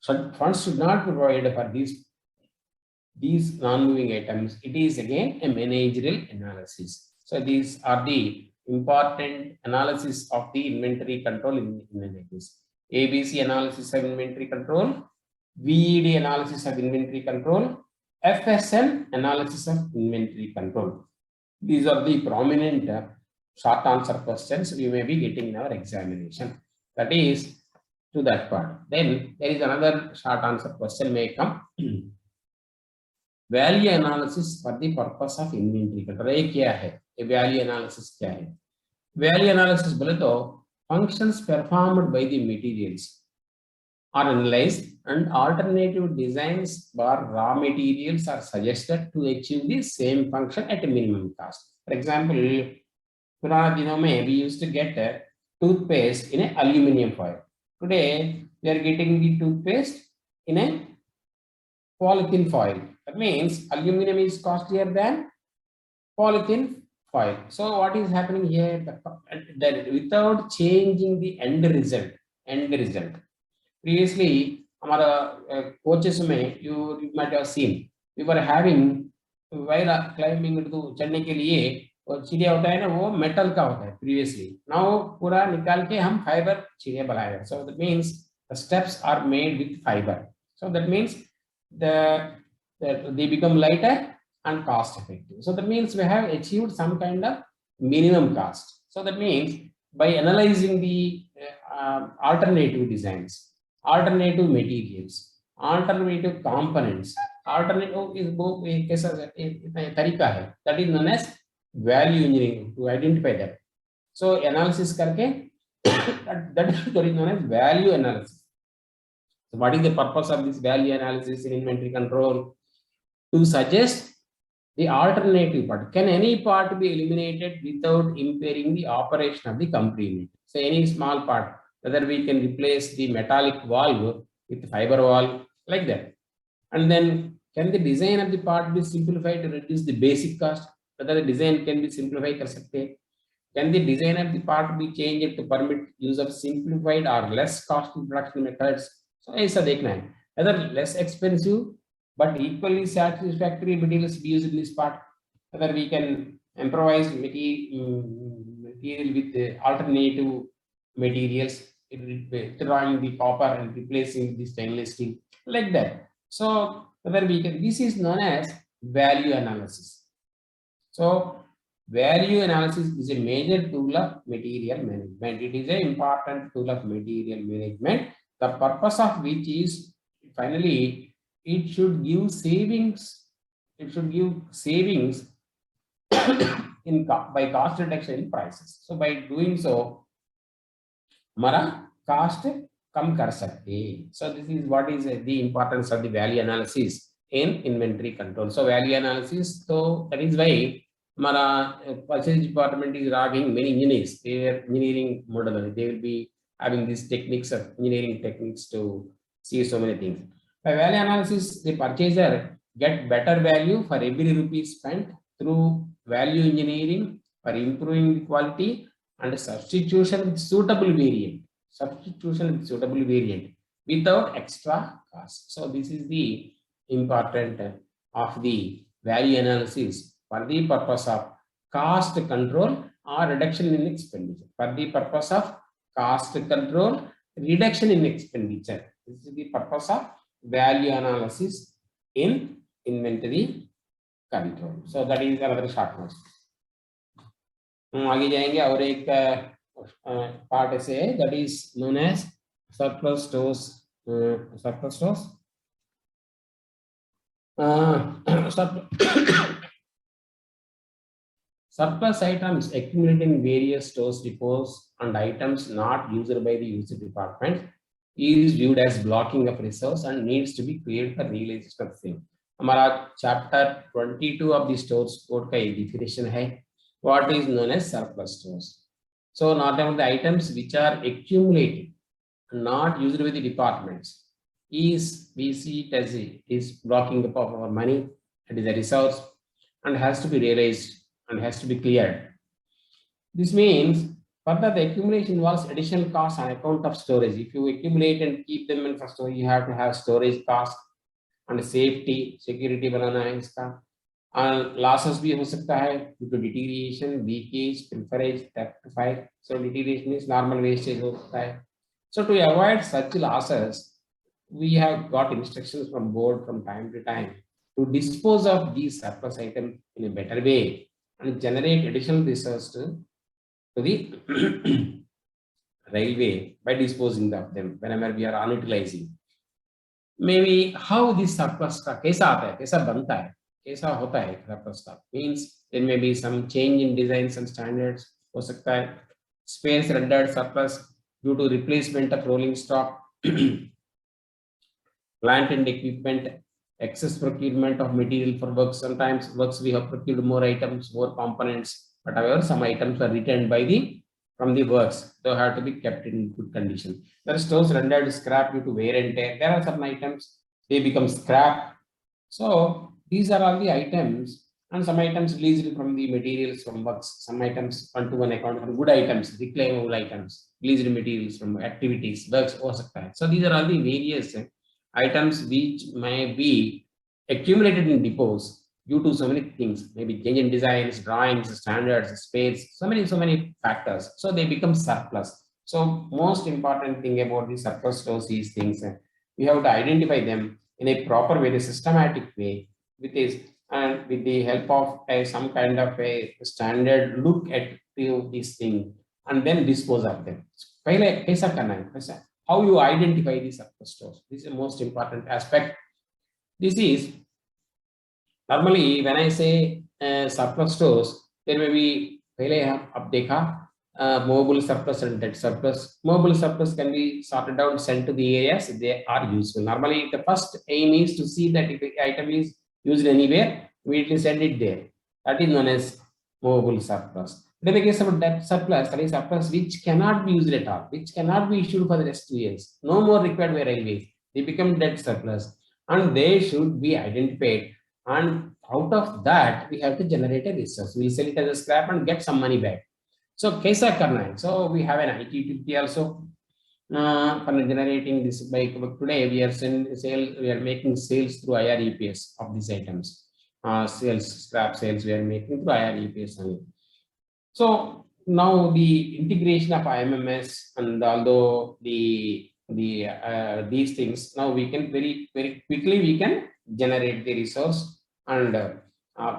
So funds should not be provided for these non-moving items. It is again a managerial analysis. So these are the important analysis of the inventory control in this. ABC analysis of inventory control, VED analysis of inventory control, FSN analysis of inventory control. These are the prominent short answer questions we may be getting in our examination. That is to that part. Then there is another short answer question may come. Value analysis for the purpose of inventory control. ये क्या है? ये value analysis क्या है? Value analysis बोले तो functions performed by the materials are analyzed and alternative designs for raw materials are suggested to achieve the same function at a minimum cost. For example, पुराने दिनों में we used to get a toothpaste in a aluminium foil. Today we are getting the toothpaste in a polythene foil. That means aluminum is costlier than polythene foil. So what is happening here? That without changing the end result. Previously, our coaches में you might have seen, we were having while climbing into चढ़ने के लिए और चिड़िया होता है ना, वो metal का होता है previously. Now पूरा निकाल के हम fiber चिड़िया बनाए. So that means the steps are made with fiber. So that means they become lighter and cost effective. So that means we have achieved some kind of minimum cost. So that means by analyzing the alternative designs, alternative materials, alternative components, alternate is वो एक कैसा तरीका है, that is known as value engineering to identify that. So analysis करके that is known as value analysis. So what is the purpose of this value analysis in inventory control? To suggest the alternative part. Can any part be eliminated without impairing the operation of the component? So any small part, whether we can replace the metallic valve with fiber valve, like that. And then can the design of the part be simplified to reduce the basic cost? Whether the design can be simplified, can the design of the part be changed to permit use of simplified or less costly production methods? So ऐसा देखना है, whether less expensive but equally satisfactory materials be used in this part, whether we can improvise material with alternative materials, withdrawing the copper and replacing the stainless steel, like that. So whether we can, this is known as value analysis. So value analysis is a major tool of material management. It is an important tool of material management, the purpose of which is finally it should give savings. It should give savings in by cost reduction in prices. So by doing so, हमारा cost कम कर सकते हैं. So this is what is the importance of the value analysis in inventory control. So value analysis, so that is why हमारा purchase department is having many engineers. Their engineering model, they will be having these techniques of engineering techniques to see so many things. By value analysis, the purchaser get better value for every rupee spent through value engineering for improving the quality and substitution with suitable variant. Substitution with suitable variant without extra cost. So this is the important of the value analysis for the purpose of cost control or reduction in expenditure. For the purpose of cost control, reduction in expenditure. This is the purpose of value analysis in inventory control. So that is another short note. आगे जाएंगे और एक part ऐसे है, that is known as surplus stores. Surplus stores. Surplus items accumulated in various stores, depots, and items not used by the user department is viewed as blocking of resource and needs to be cleared for realization of thing. हमारा chapter 22 of the stores code का एक definition है. What is known as surplus stores? So not only the items which are accumulated, not used by the departments, is we see it as is blocking up of our money. It is a resource and has to be realized and has to be cleared. This means further the accumulation involves additional costs on account of storage. If you accumulate and keep them in for storage, you have to have storage cost and safety, security बनाना है इसका. And losses भी हो सकता है due to deterioration, leakage, pilferage, theft, fire. So deterioration is normal wastage हो सकता है. So to avoid such losses, we have got instructions from board from time to time to dispose of these surplus items in a better way and generate additional resources to the railway by disposing of them whenever we are unutilizing. Maybe how this surplus stock कैसा आता है, कैसा बनता है, कैसा होता है surplus stock means there may be some change in design, some standards हो सकता है. Spares rendered surplus due to replacement of rolling stock, plant and equipment, excess procurement of material for works. Sometimes works we have procured more items, more components, but however some items are returned by from the works. They have to be kept in good condition. There are stores rendered scrap due to wear and tear. There are some items they become scrap. So these are all the items, and some items released from the materials from works. Some items one-to-one account from good items, reclaimable items, released materials from activities, works हो सकता है. So these are all the various items which may be accumulated in depots due to so many things, maybe change in designs, drawings, standards, space, so many factors. So they become surplus. So most important thing about the surplus stores is things we have to identify them in a proper way, a systematic way, with the help of some kind of a standard look at this thing and then dispose of them. पहले कैसा करना है, कैसा? How you identify these surplus stores. This is the most important aspect. This is Normally, when I say surplus stores, there may be mobile surplus and dead surplus. Mobile surplus can be sorted out, sent to the areas they are useful. Normally, the first aim is to see that if the item is used anywhere, we will send it there. That is known as mobile surplus. But in the case of debt surplus, that is surplus which cannot be used at all, which cannot be issued for the rest 2 years, no more required by railways. They become debt surplus, and they should be identified. And out of that, we have to generate a resource. We'll sell it as a scrap and get some money back. So Kaisa Karnai. So we have an IT utility also for generating this. By today, we are making sales through IREPS of these items. Scrap sales we are making through IREPS only. So now the integration of IMMS, and although these things, now we can very quickly we can generate the resource, and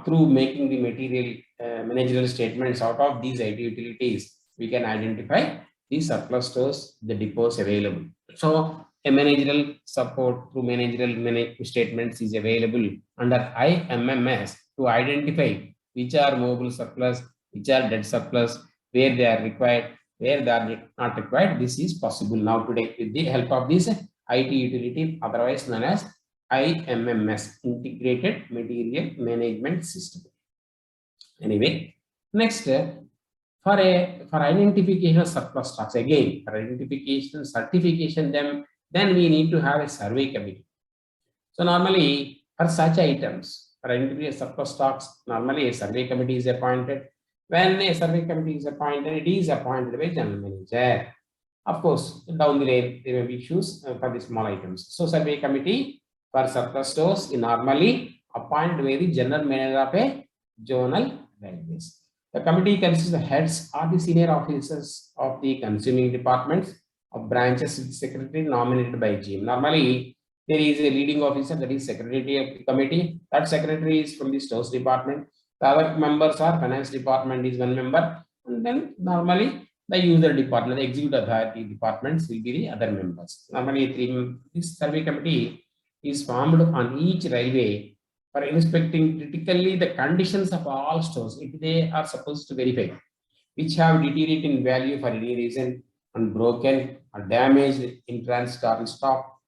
through making the material managerial statements out of these IT utilities, we can identify the surplus stores, the depots available. So a managerial support through managerial statements is available under IMMS to identify which are mobile surplus, which are dead surplus, where they are required, where they are not required. This is possible now today with the help of this IT utility, otherwise known as IMMS, Integrated Material Management System. Anyway, next, for identification of surplus stocks, again, for identification, certification then we need to have a survey committee. So normally, for such items, for identifying surplus stocks, normally a survey committee is appointed. When a survey committee is appointed, it is appointed by general manager. Of course, down the lane, there may be issues for the small items. So survey committee for surplus stores is normally appointed by the general manager of a zonal railways. The committee consists of heads or the senior officers of the consuming departments of branches with secretary nominated by GM. Normally, there is a leading officer, that is secretary of the committee. That secretary is from the stores department. The other members are finance department is one member, and then normally the user department, the executive authority departments will be the other members. Normally, this survey committee is formed on each railway for inspecting critically the conditions of all stores, if they are supposed to verify, which have deteriorated in value for any reason, and broken or damaged in transit or in stock,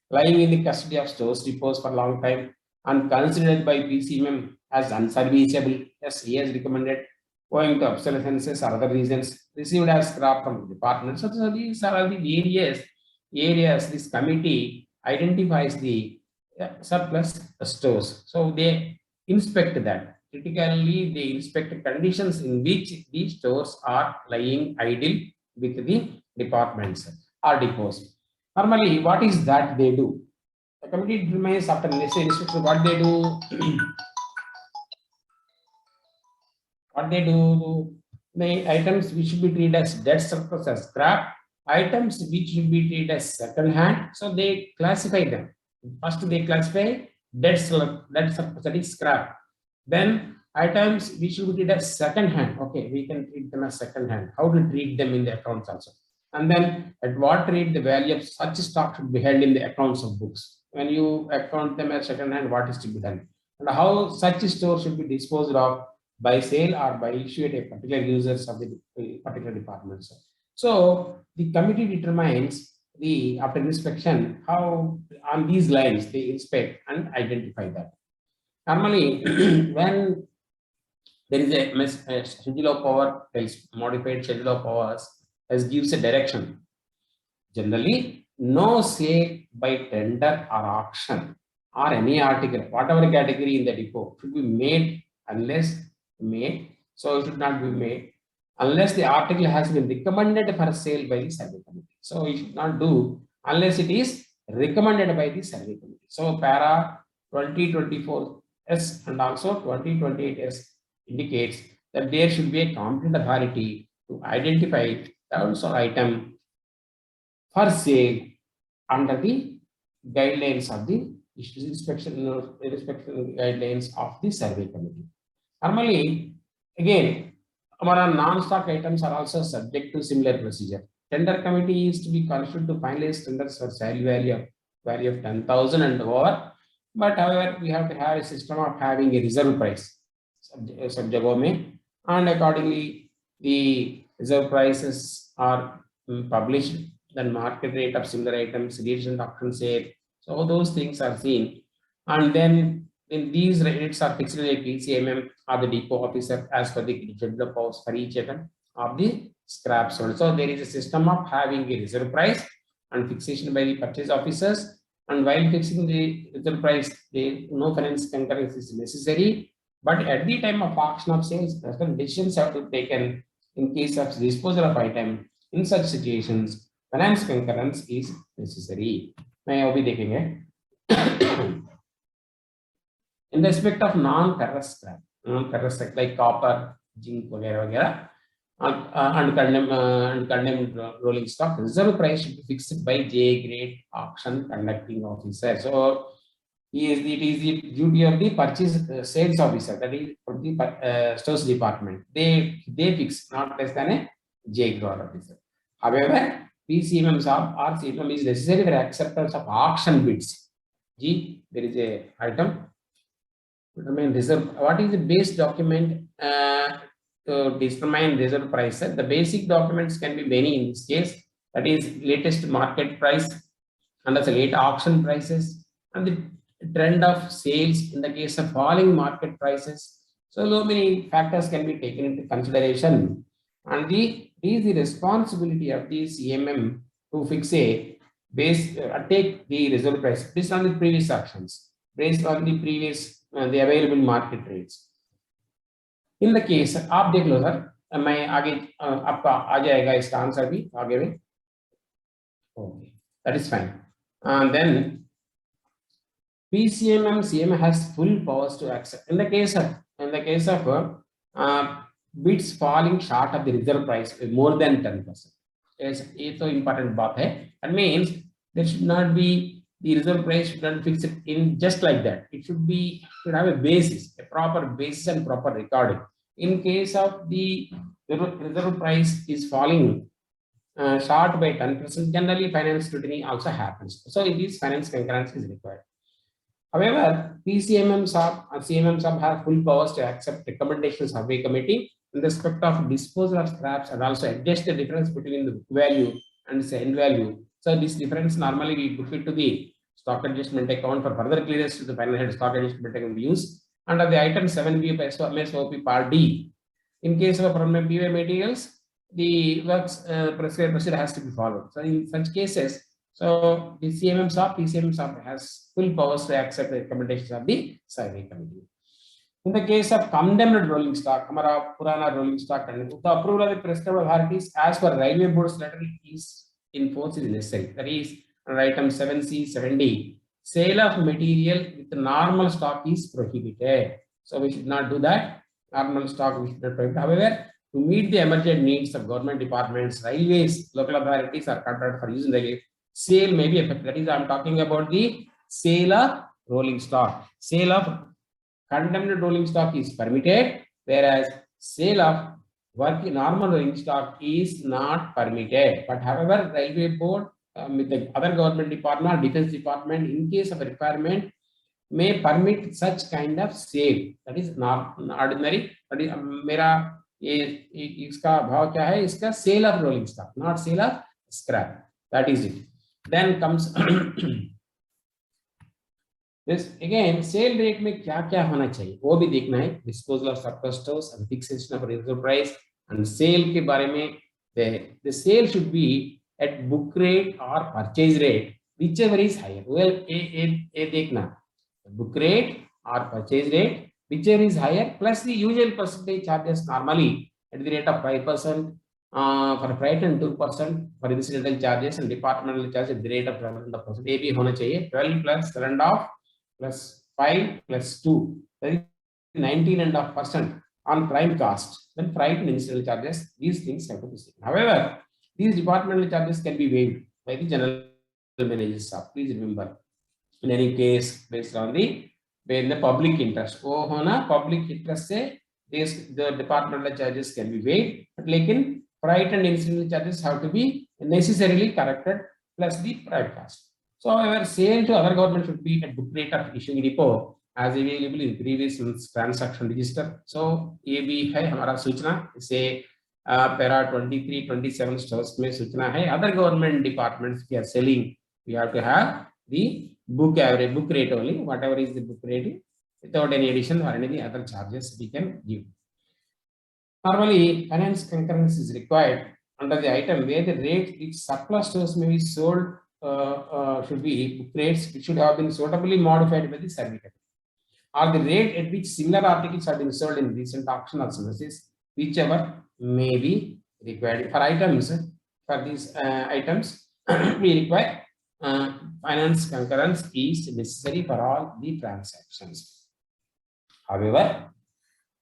lying in the custody of stores depots for a long time, and considered by PCMM as unserviceable, as he has recommended, owing to obsolescences or other reasons, received as scrap from the department. So these are all the areas this committee identifies the surplus stores. So they inspect that. Critically, they inspect the conditions in which these stores are lying idle with the departments or depots. Normally, what is that they do? The committee determines after necessary inspection what they do. What they do, the items which should be treated as dead surplus as scrap, items which should be treated as second hand. So they classify them. First, they classify dead surplus, that is scrap. Then items which should be treated as second hand. Okay, we can treat them as second hand. How to treat them in the accounts also. And then at what rate the value of such stock should be held in the accounts of books. When you account them as second hand, what is to be done? And how such store should be disposed of by sale or by issue at a particular users of the particular departments. So the committee determines after inspection how on these lines they inspect and identify that. Normally, when there is a schedule of power, modified schedule of powers as gives a direction. Generally, no sale by tender or auction or any article, whatever category in the depot, should be made unless made. So it should not be made unless the article has been recommended for sale by the survey committee. So it should not do unless it is recommended by the survey committee. So para 2024S and also 2028S indicates that there should be a competent authority to identify the also item for sale under the guidelines of the inspection guidelines of the survey committee. Normally, again, our non-stock items are also subject to similar procedure. Tender committee is to be constituted to finalize tenders for sale value of 10,000 and over. But however, we have to have a system of having a reserve price, sab jagahon mein, and accordingly, the reserve prices are published. Then market rate of similar items, recent auction sale. So all those things are seen, and then in these rates are fixed by PCMM or the depot officer as per the schedule of for each item of the scrap sold. So there is a system of having a reserve price and fixation by the purchase officers. And while fixing the reserve price, no finance concurrence is necessary. But at the time of auction of sales, certain decisions have to be taken in case of disposal of item. In such situations, finance concurrence is necessary. मैं अभी देखेंगे. In respect of non-ferrous scrap like copper, zinc, वगैरह, uncondemned rolling stock, reserve price should be fixed by J grade auction conducting officer. So it is the duty of the purchase sales officer, that is from the stores department. They fix, not less than a J grade officer. However, PCMM or CMM is necessary for acceptance of auction bids. G, there is a item. Reserve. What is the base document to determine reserve price? The basic documents can be many in this case. That is latest market price and the late auction prices and the trend of sales in the case of falling market prices. So many factors can be taken into consideration, and it is the responsibility of the CMM to fix a base, take the reserve price based on the previous auctions, based on the previous the available market rates. In the case, आप देख लो sir, मैं आगे आपका आ जाएगा इसका answer भी आगे में. Okay, that is fine. And then PCMM CMM has full powers to accept. In the case of bids falling short of the reserve price more than 10%. ये तो important बात है. That means there should not be the reserve price should not fix it in just like that. It should have a basis, a proper basis and proper recording. In case of the reserve price is falling short by 10%, generally finance scrutiny also happens. So in this, finance concurrence is required. However, PCMM sub or CMM sub have full powers to accept recommendations of a committee in respect of disposal of scraps and also adjust the difference between the book value and the end value. So this difference normally we book it to the stock adjustment account for further clearance to the final head stock adjustment account use under the item 7B of MSOP Part D. In case of permanent PY materials, the works prescribed procedure has to be followed. So in such cases, so the CMM sub, PCMM sub has full powers to accept the recommendations of the survey committee. In the case of condemned rolling stock, हमारा पुराना rolling stock and the approval of the prescribed authorities as per railway board's letter is in force is necessary. That is item 7C, 7D. Sale of material with normal stock is prohibited. So we should not do that. Normal stock we should not prohibit. However, to meet the emergent needs of government departments, railways, local authorities are contracted for using railway, sale may be effective. That is, I am talking about the sale of rolling stock. Sale of condemned rolling stock is permitted, whereas sale of normal rolling stock is not permitted. But however, railway board with the other government department, defense department, in case of a requirement, may permit such kind of sale. That is not ordinary. That is मेरा ये इसका भाव क्या है? इसका sale of rolling stock, not sale of scrap. That is it. Then comes this again, sale rate में क्या होना चाहिए वो भी देखना है. Disposal of surplus stores and fixation of reserve price and sale के बारे में the sale should be at book rate or purchase rate, whichever is higher. Well, ये देखना book rate or purchase rate, whichever is higher, plus the usual percentage charges normally at the rate of 5% for freight and 2% for incidental charges and departmental charges at the rate of 12%. ये भी होना चाहिए. 12 plus 7.5 plus 5 plus 2, that is 19.5% on prime cost. Then freight and incidental charges, these things have to be seen. However, these departmental charges can be waived by the general managers. Please remember, in any case, based on the public interest. वो होना public interest से the departmental charges can be waived, but लेकिन freight and incidental charges have to be necessarily corrected plus the prime cost. So our sale to other government should be at book rate of issuing depot as available in previous month's transaction register. So ये भी है हमारा सूचना इसे para 23-27 stores में सूचना है. Other government departments we are selling, we have to have the book average, book rate only, whatever is the book rate, without any addition or any other charges we can give. Normally, finance concurrence is required under the item where the rate which surplus stores may be sold should be book rates which should have been suitably modified by the survey committee, or the rate at which similar articles have been sold in recent auction or services, whichever may be required. For items, for these items, we require finance concurrence is necessary for all the transactions. However,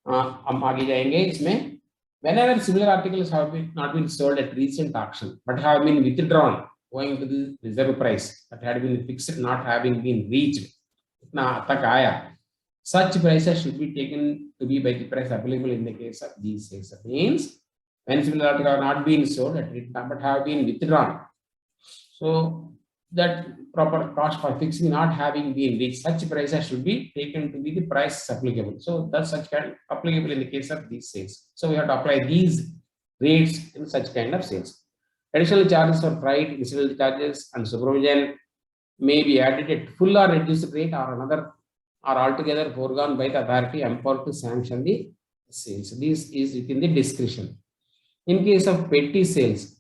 हम आगे जाएंगे इसमें. Whenever similar articles have not been sold at recent auction but have been withdrawn owing to the reserve price that had been fixed not having been reached, इतना तक आया, such prices should be taken to be by the price available in the case of these sales. That means when similar articles have not been sold at recent but have been withdrawn, so that proper cost for fixing not having been reached, such prices should be taken to be the price applicable. So that's such kind applicable in the case of these sales. So we have to apply these rates in such kind of sales. Additional charges for freight, incidental charges, and supervision may be added at full or reduced rate or another or altogether foregone by the authority empowered to sanction the sales. This is within the discretion. In case of petty sales,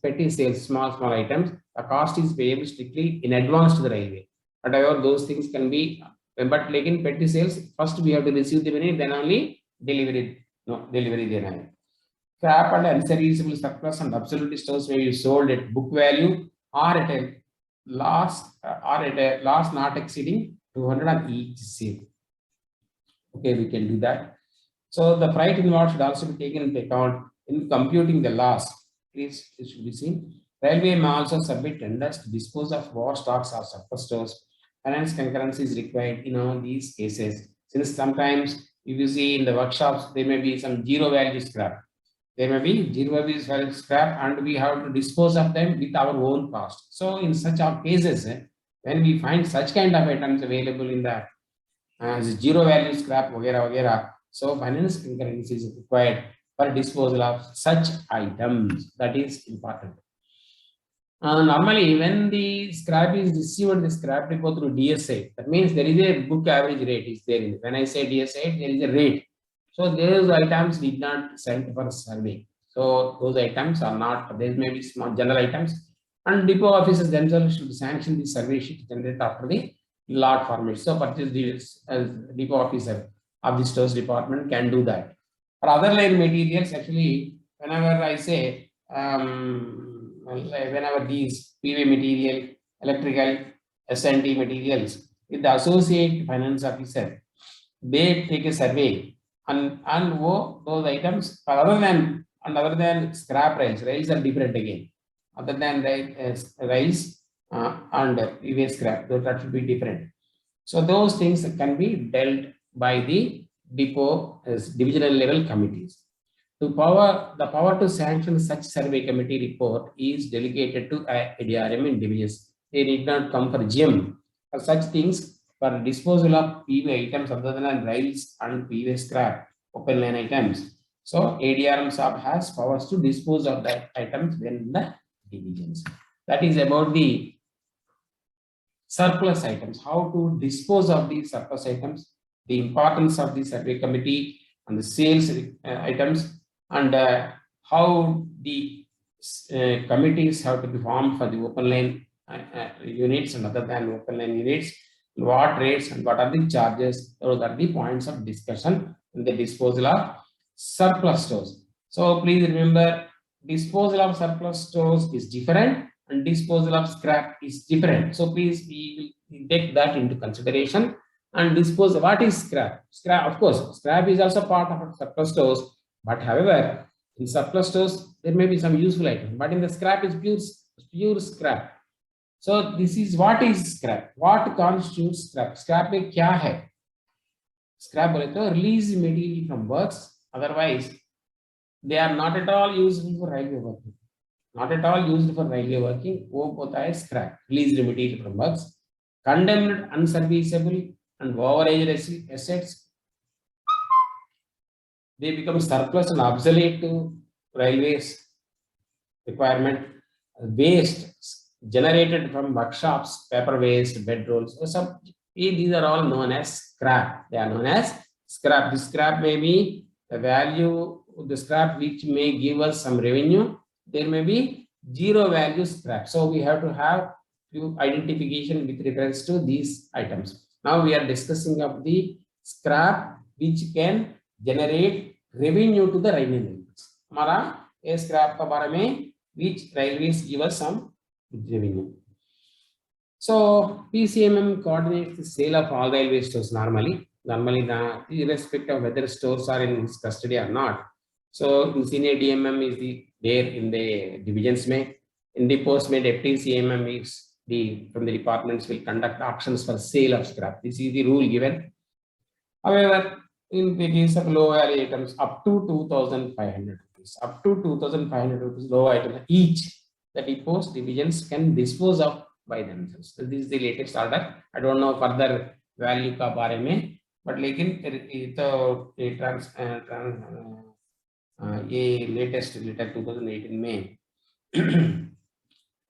small items, the cost is payable strictly in advance to the railway. Whatever those things can be, but like in petty sales, first we have to receive the money, then only delivery then. Scrap and unserviceable surplus and absolute stores may be sold at book value or at a loss not exceeding 200 on each sale. Okay, we can do that. So the freight involved should also be taken into account in computing the loss. Please, it should be seen. Railway may also submit tenders to dispose of war stocks or surplus stores. Finance concurrence is required in all these cases. Since sometimes if you see in the workshops, there may be some zero value scrap. There may be zero value scrap and we have to dispose of them with our own cost. So in such cases, when we find such kind of items available in the zero value scrap, so finance concurrence is required for disposal of such items. That is important. Normally, when the scrap is received, the scrap depot through DSA, that means there is a book average rate is there. When I say DSA, there is a rate. So those items did not send for survey. So those items are not, there may be small general items, and depot officers themselves should sanction the survey sheet generated after the lot format. So purchase deals as depot officer of the stores department can do that. For other line materials, actually, whenever I say, whenever these PV material, electrical, S&T materials, with the associate finance officer, they take a survey and those items other than scrap rails are different again. Other than rails and PV scrap, that should be different. So those things can be dealt by the depot as divisional level committees. The power to sanction such survey committee report is delegated to IRIFM in divisions. They need not come for GM. For such things, for disposal of PV items other than rails and PV scrap, open line items. So ADRM sub has powers to dispose of that items when the divisions. That is about the surplus items, how to dispose of these surplus items, the importance of the survey committee and the sales items, and how the committees have to be formed for the open line units and other than open line units, what rates and what are the charges. Those are the points of discussion in the disposal of surplus stores. So please remember, disposal of surplus stores is different and disposal of scrap is different. So please, we will take that into consideration and dispose. What is scrap? Scrap, of course, scrap is also part of surplus stores. But however, in surplus stores, there may be some useful items, but in the scrap is pure scrap. So this is what is scrap. What constitutes scrap? Scrap में क्या है? Scrap बोले तो release material from works. Otherwise, they are not at all useful for railway working. Not at all used for railway working. वो होता है scrap. Released material from works. condemned, unserviceable, and overage assets, they become surplus and obsolete to railways requirement. Waste generated from workshops, paper waste, bed rolls. So these are all known as scrap. They are known as scrap. The scrap may be the value of the scrap which may give us some revenue. There may be zero value scrap. So we have to have few identification with reference to these items. Now we are discussing of the scrap which can generate revenue to the railway lines. हमारा ये scrap का बारे में which railways give us some revenue. So PCMM coordinates the sale of all railway stores normally, irrespective of whether stores are in his custody or not. So in senior DMM is there in the divisions may, in the post may deputy CMM is from the departments will conduct auctions for sale of scrap. This is the rule given. However, in the case of low value items up to 2,500 rupees, up to 2,500 rupees low item each, the depots divisions can dispose of by themselves. So this is the latest order. I don't know further value का बारे में, but लेकिन तो ये latest letter 2018 में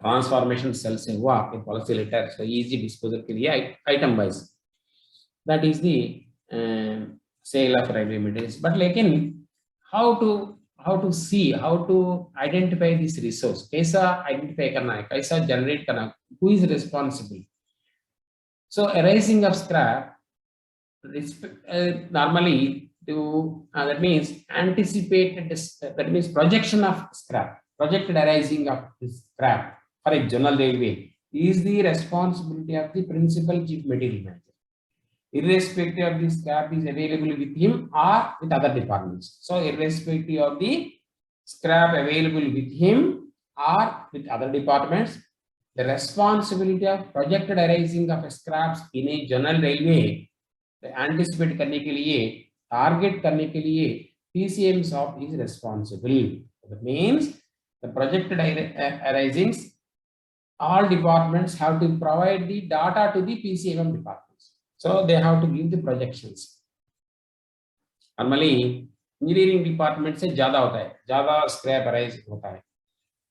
transformation cell से हुआ के policy letter, so easy disposal के लिए item wise. That is the sale of railway materials. But लेकिन how to see, how to identify this resource, कैसा identify करना है, कैसा generate करना, who is responsible? So arising of scrap normally to that means anticipated, that means projection of scrap, projected arising of this scrap for a general railway is the responsibility of the principal chief material manager, irrespective of the scrap is available with him or with other departments. So irrespective of the scrap available with him or with other departments, the responsibility of projected arising of scraps in a general railway, the anticipate करने के लिए, target करने के लिए PCM shop is responsible. That means the projected arisings, all departments have to provide the data to the PCM departments. So they have to give the projections. Normally, engineering department से ज़्यादा होता है, ज़्यादा scrap arise होता है.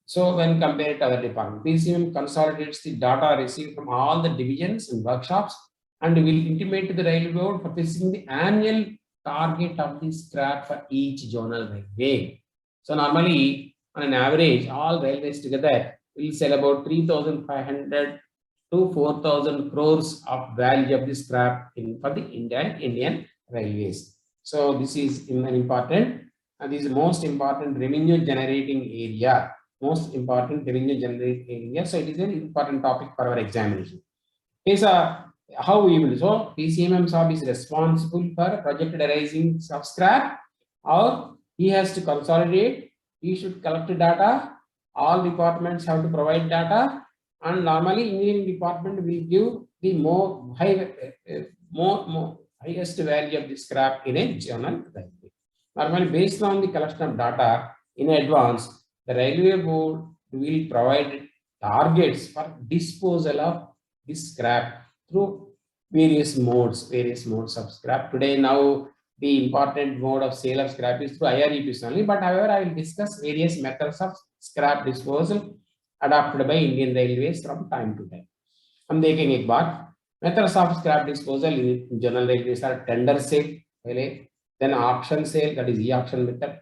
So when compared to other departments, PCM consolidates the data received from all the divisions and workshops and will intimate to the railway board for fixing the annual target of the scrap for each zonal railway. So normally, on an average, all railways together will sell about 3,500 to 4,000 crores of value of the scrap for the Indian railways. So this is important, and this is most important revenue generating area. Most important revenue generating area. So it is an important topic for our examination. Okay, so how we will, so PCMM shop is responsible for projected arising of scrap, or he has to consolidate, he should collect data, all departments have to provide data, and normally engineering department will give the highest value of the scrap in a journal railway. Normally based on the collection of data in advance, the railway board will provide targets for disposal of this scrap through various modes of scrap. Today now the important mode of sale of scrap is through IRIFM only, but however I will discuss various methods of scrap disposal adopted by Indian Railways from time to time. हम देखेंगे एक बार methods of scrap disposal in general railways are tender sale, then auction sale, that is e-auction method,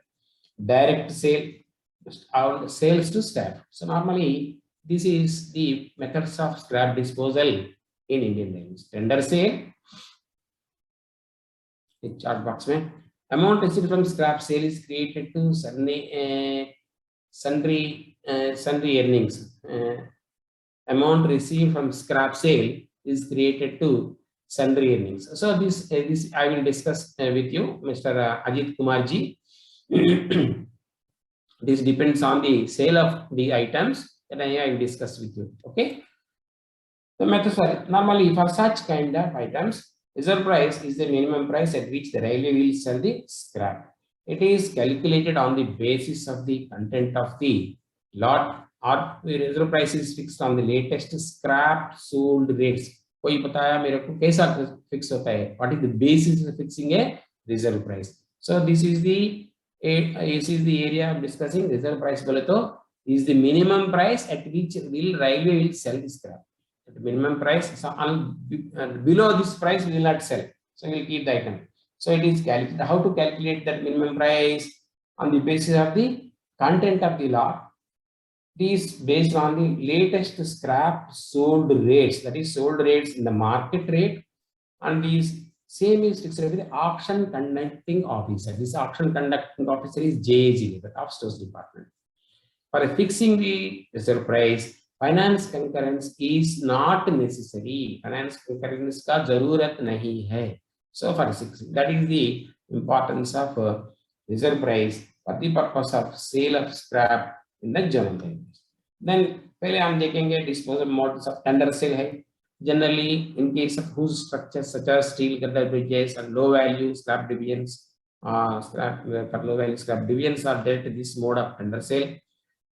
direct sale, or sales to staff. So normally this is the methods of scrap disposal in Indian Railways. Tender sale, chart box mein, amount received from scrap sale is created to sundry earnings. Amount received from scrap sale is created to sundry earnings. So this I will discuss with you, Mr. Ajit Kumar ji. This depends on the sale of the items that I will discuss with you. Okay. The methods are normally for such kind of items, reserve price is the minimum price at which the railway will sell the scrap. It is calculated on the basis of the content of the lot, or the reserve price is fixed on the latest scrap sold rates. कोई बताया मेरे को कैसा fix होता है, what is the basis of fixing a reserve price. So this is the area of discussing reserve price. बोले तो is the minimum price at which railway will sell the scrap. At the minimum price, so below this price we will not sell, so we will keep the item. So it is calculated. How to calculate that minimum price? On the basis of the content of the lot. It is based on the latest scrap sold rates, that is sold rates in the market rate, and these same is fixed with the auction conducting officer. This auction conducting officer is JAG, the of Stores Department. For fixing the reserve price, finance concurrence is not necessary. Finance concurrence का जरूरत नहीं है. So for fixing, that is the importance of reserve price for the purpose of sale of scrap in the general language. Then पहले हम देखेंगे disposal modes of tender sale है. Generally, in case of whose structures such as steel girder bridges and low value scrap divisions, for low value scrap divisions are dealt this mode of tender sale.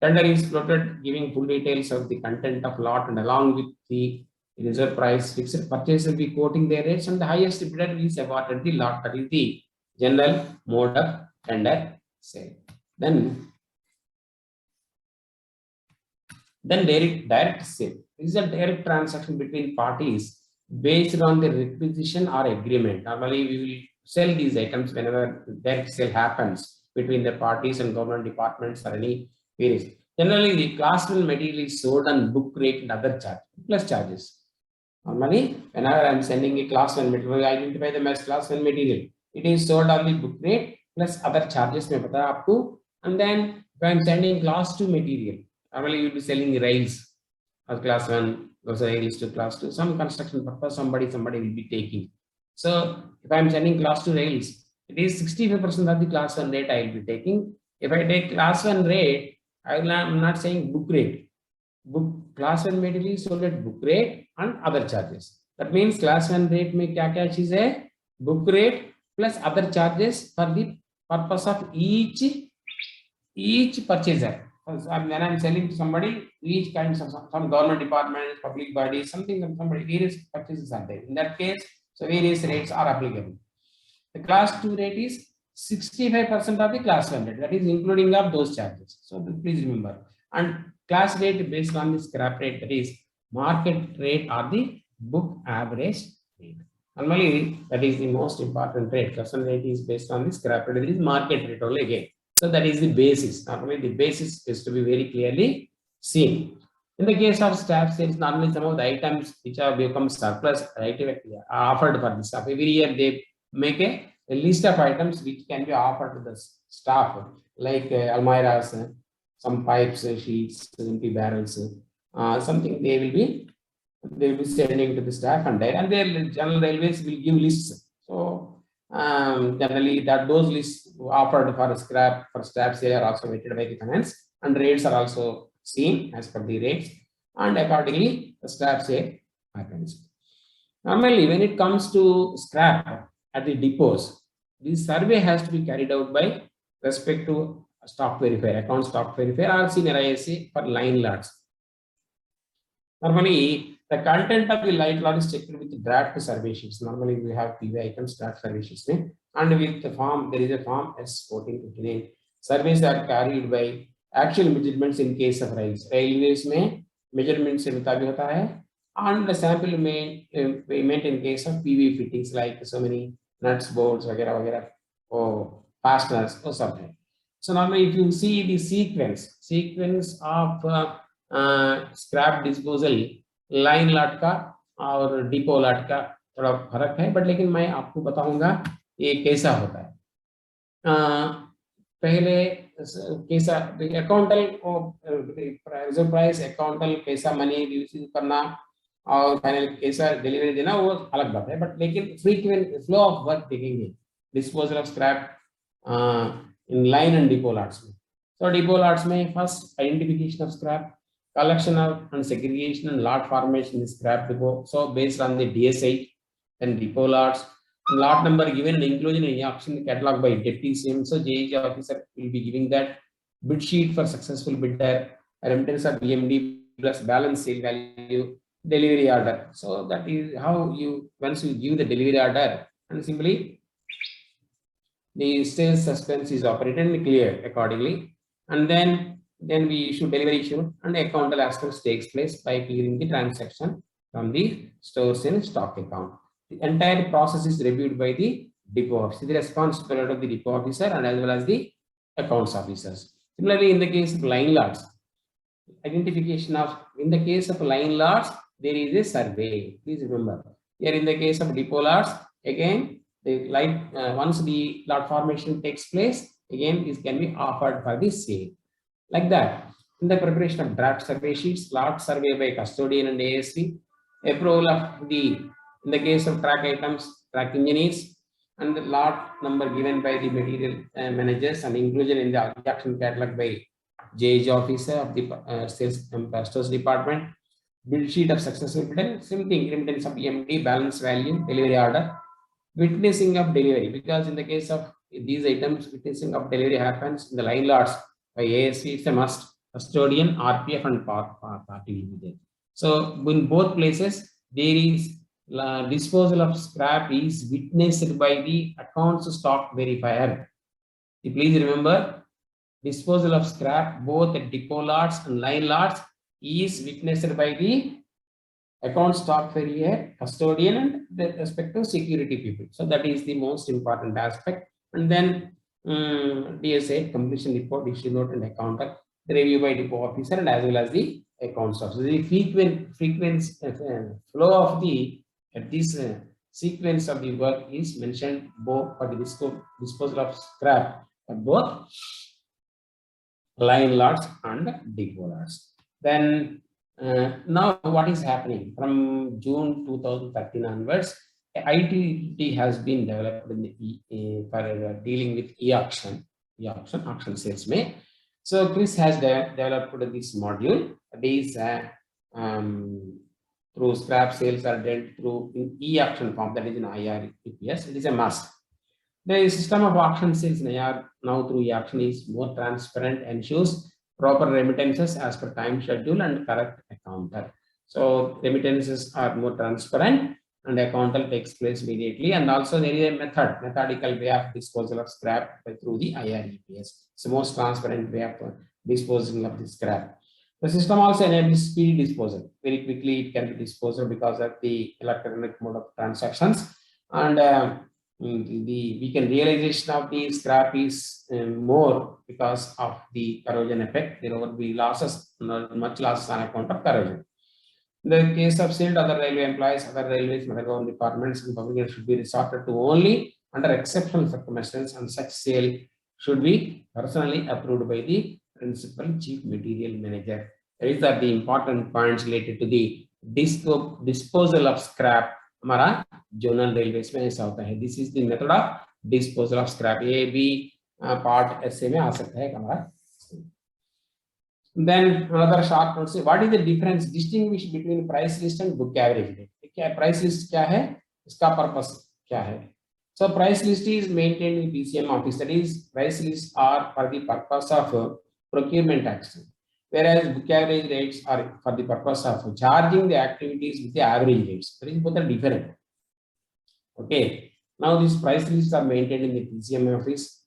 Tender is floated, giving full details of the content of lot, and along with the reserve price, fixed purchase will be quoting their rates, and the highest bidder is awarded the lot. That is the general mode of tender sale. Then direct sale. This is a direct transaction between parties based on the requisition or agreement. Normally, we will sell these items whenever direct sale happens between the parties and government departments or any. Generally, the class 1 material is sold on book rate and other plus charges. Normally, whenever I am sending a class 1 material, I identify them as class 1 material. It is sold on the book rate plus other charges. And then, if I am sending class 2 material, normally you will be selling rails as class 1, those rails to class 2. Some construction purpose, somebody will be taking. So, if I am sending class 2 rails, it is 65% of the class 1 rate I will be taking. If I take class 1 rate, I'm not saying book rate. Book class 1 material is sold at book rate and other charges. That means class 1 rate में क्या चीज है? Book rate plus other charges for the purpose of each purchaser. When I'm selling to somebody, each kinds of some government departments, public bodies, somebody various purchases are there. In that case, so various rates are applicable. The class 2 rate is 65% of the class 1 rate, that is including of those charges. So please remember. And class rate based on the scrap rate, that is market rate or the book average rate. Normally, that is the most important rate. Class 1 rate is based on the scrap rate, that is market rate only again. So that is the basis. Normally, the basis is to be very clearly seen. In the case of staff sales, normally some of the items which have become surplus right are offered for the staff. Every year they make a list of items which can be offered to the staff, like almirahs, some pipes, sheets, empty barrels, something they will be sending to the staff, and their general railways will give lists. So generally those lists offered for scrap for staff sale are also weighted by the finance, and rates are also seen as per the rates, and accordingly the staff sale happens. Normally, when it comes to scrap at the depots, this survey has to be carried out by respect to stock verifier, account stock verifier, or senior ISA for line lots. Normally, the content of the line lot is checked with draft survey sheets. Normally, we have PV items draft survey sheets, and with the form, there is a form S1459. Surveys are carried by actual measurements in case of rails. Railways में measurements से मुताबिक होता है, and the sample payment in case of PV fittings like so many nuts, bolts, वगैरह, or fasteners or something. So normally, if you see the sequence of scrap disposal, line lot का और depot lot का थोड़ा फर्क है, but लेकिन मैं आपको बताऊंगा ये कैसा होता है. पहले कैसा अकाउंटल रिजर्व प्राइस, अकाउंटल कैसा मनी रिसीव करना और फाइनल कैसा डिलीवरी देना वो अलग बात है, बट लेकिन फ्रीक्वेंट फ्लो ऑफ वर्क देखेंगे disposal of scrap in line and depot lots में. तो डिपो लॉट्स में first identification of scrap, collection of and segregation and lot formation in scrap depot. So based on the DSI, then depot lots, lot number given and inclusion in auction catalog by deputy CM. So JAG officer will be giving that bid sheet for successful bidder, remittance of BMD plus balance sale value, delivery order. So that is how you, once you give the delivery order, and simply the sales suspense is operated and cleared accordingly. And then we issue delivery issue, and account absence takes place by clearing the transaction from the stores in stock account. The entire process is reviewed by the depot officer, the responsibility of the depot officer and as well as the accounts officers. Similarly, in the case of line lots, identification of, in the case of line lots, there is a survey. Please remember. Here in the case of depot lots, again, the once the lot formation takes place, again, this can be offered for the sale. Like that. In the preparation of draft survey sheets, lot survey by custodian and ASC, approval of the, in the case of track items, track engineers, and the lot number given by the material managers and inclusion in the auction catalog by JH officer of the sales and stores department, bill sheet of successful bidder, same thing, remittance of EMD, balance value, delivery order, witnessing of delivery, because in the case of these items, witnessing of delivery happens in the line lots by ASC, it's a must, custodian, RPF and party will be there. So in both places, there is disposal of scrap is witnessed by the accounts stock verifier. Please remember, disposal of scrap both at depot lots and line lots is witnessed by the account stock verifier, custodian and the respective security people. So that is the most important aspect. And then DSA, completion report, issue note and accountant, the review by depot officer and as well as the accounts officer. The flow of the this sequence of the work is mentioned both for the disposal of scrap at both line lots and depot lots. Then now what is happening from June 2013 onwards, ITT has been developed in the, for dealing with auction sales may. So Chris has developed this module. These through scrap sales are dealt through in e-auction form, that is in IRIFM-II. It is a must. The system of auction sales now through e-auction is more transparent, ensures proper remittances as per time schedule and correct accounter. So remittances are more transparent and accounting takes place immediately. And also there is a methodical way of disposal of scrap through the IRIFM. It's the most transparent way of disposing of the scrap. The system also enables speedy disposal. Very quickly it can be disposed of because of the electronic mode of transactions. And the weekend realization of the scrap is more because of the corrosion effect. There will be losses, much losses on account of corrosion. In the case of sale, other railway employees, other railways, government departments, and public should be resorted to only under exceptional circumstances, and such sale should be personally approved by the principal chief material manager. These are the important points related to the disposal of scrap. हमारा zonal railways में ऐसा होता है. This is the method of disposal of scrap. A, B part ऐसे में आ सकता है हमारा. Then another short note से, what is the difference, distinguish between price list and book average rate? क्या price list क्या है, इसका purpose क्या है? So price list is maintained in PCM office. That is, price lists are for the purpose of procurement action, whereas book average rates are for the purpose of charging the activities with the average rates. That is, both are different. Okay. Now these price lists are maintained in the PCM office.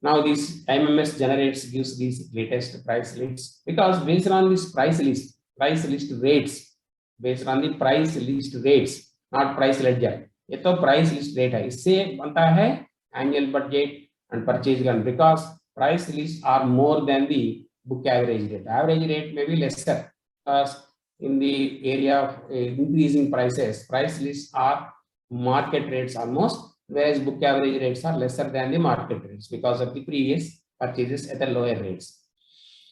Now this MMS gives these latest price lists, because based on this price list rates, based on the price list rates, not price ledger. ये तो price list rate है. इससे बनता है annual budget and purchase gun, because price lists are more than the book average rate. Average rate may be lesser, because in the area of increasing prices, price lists are market rates almost, whereas book average rates are lesser than the market rates because of the previous purchases at the lower rates.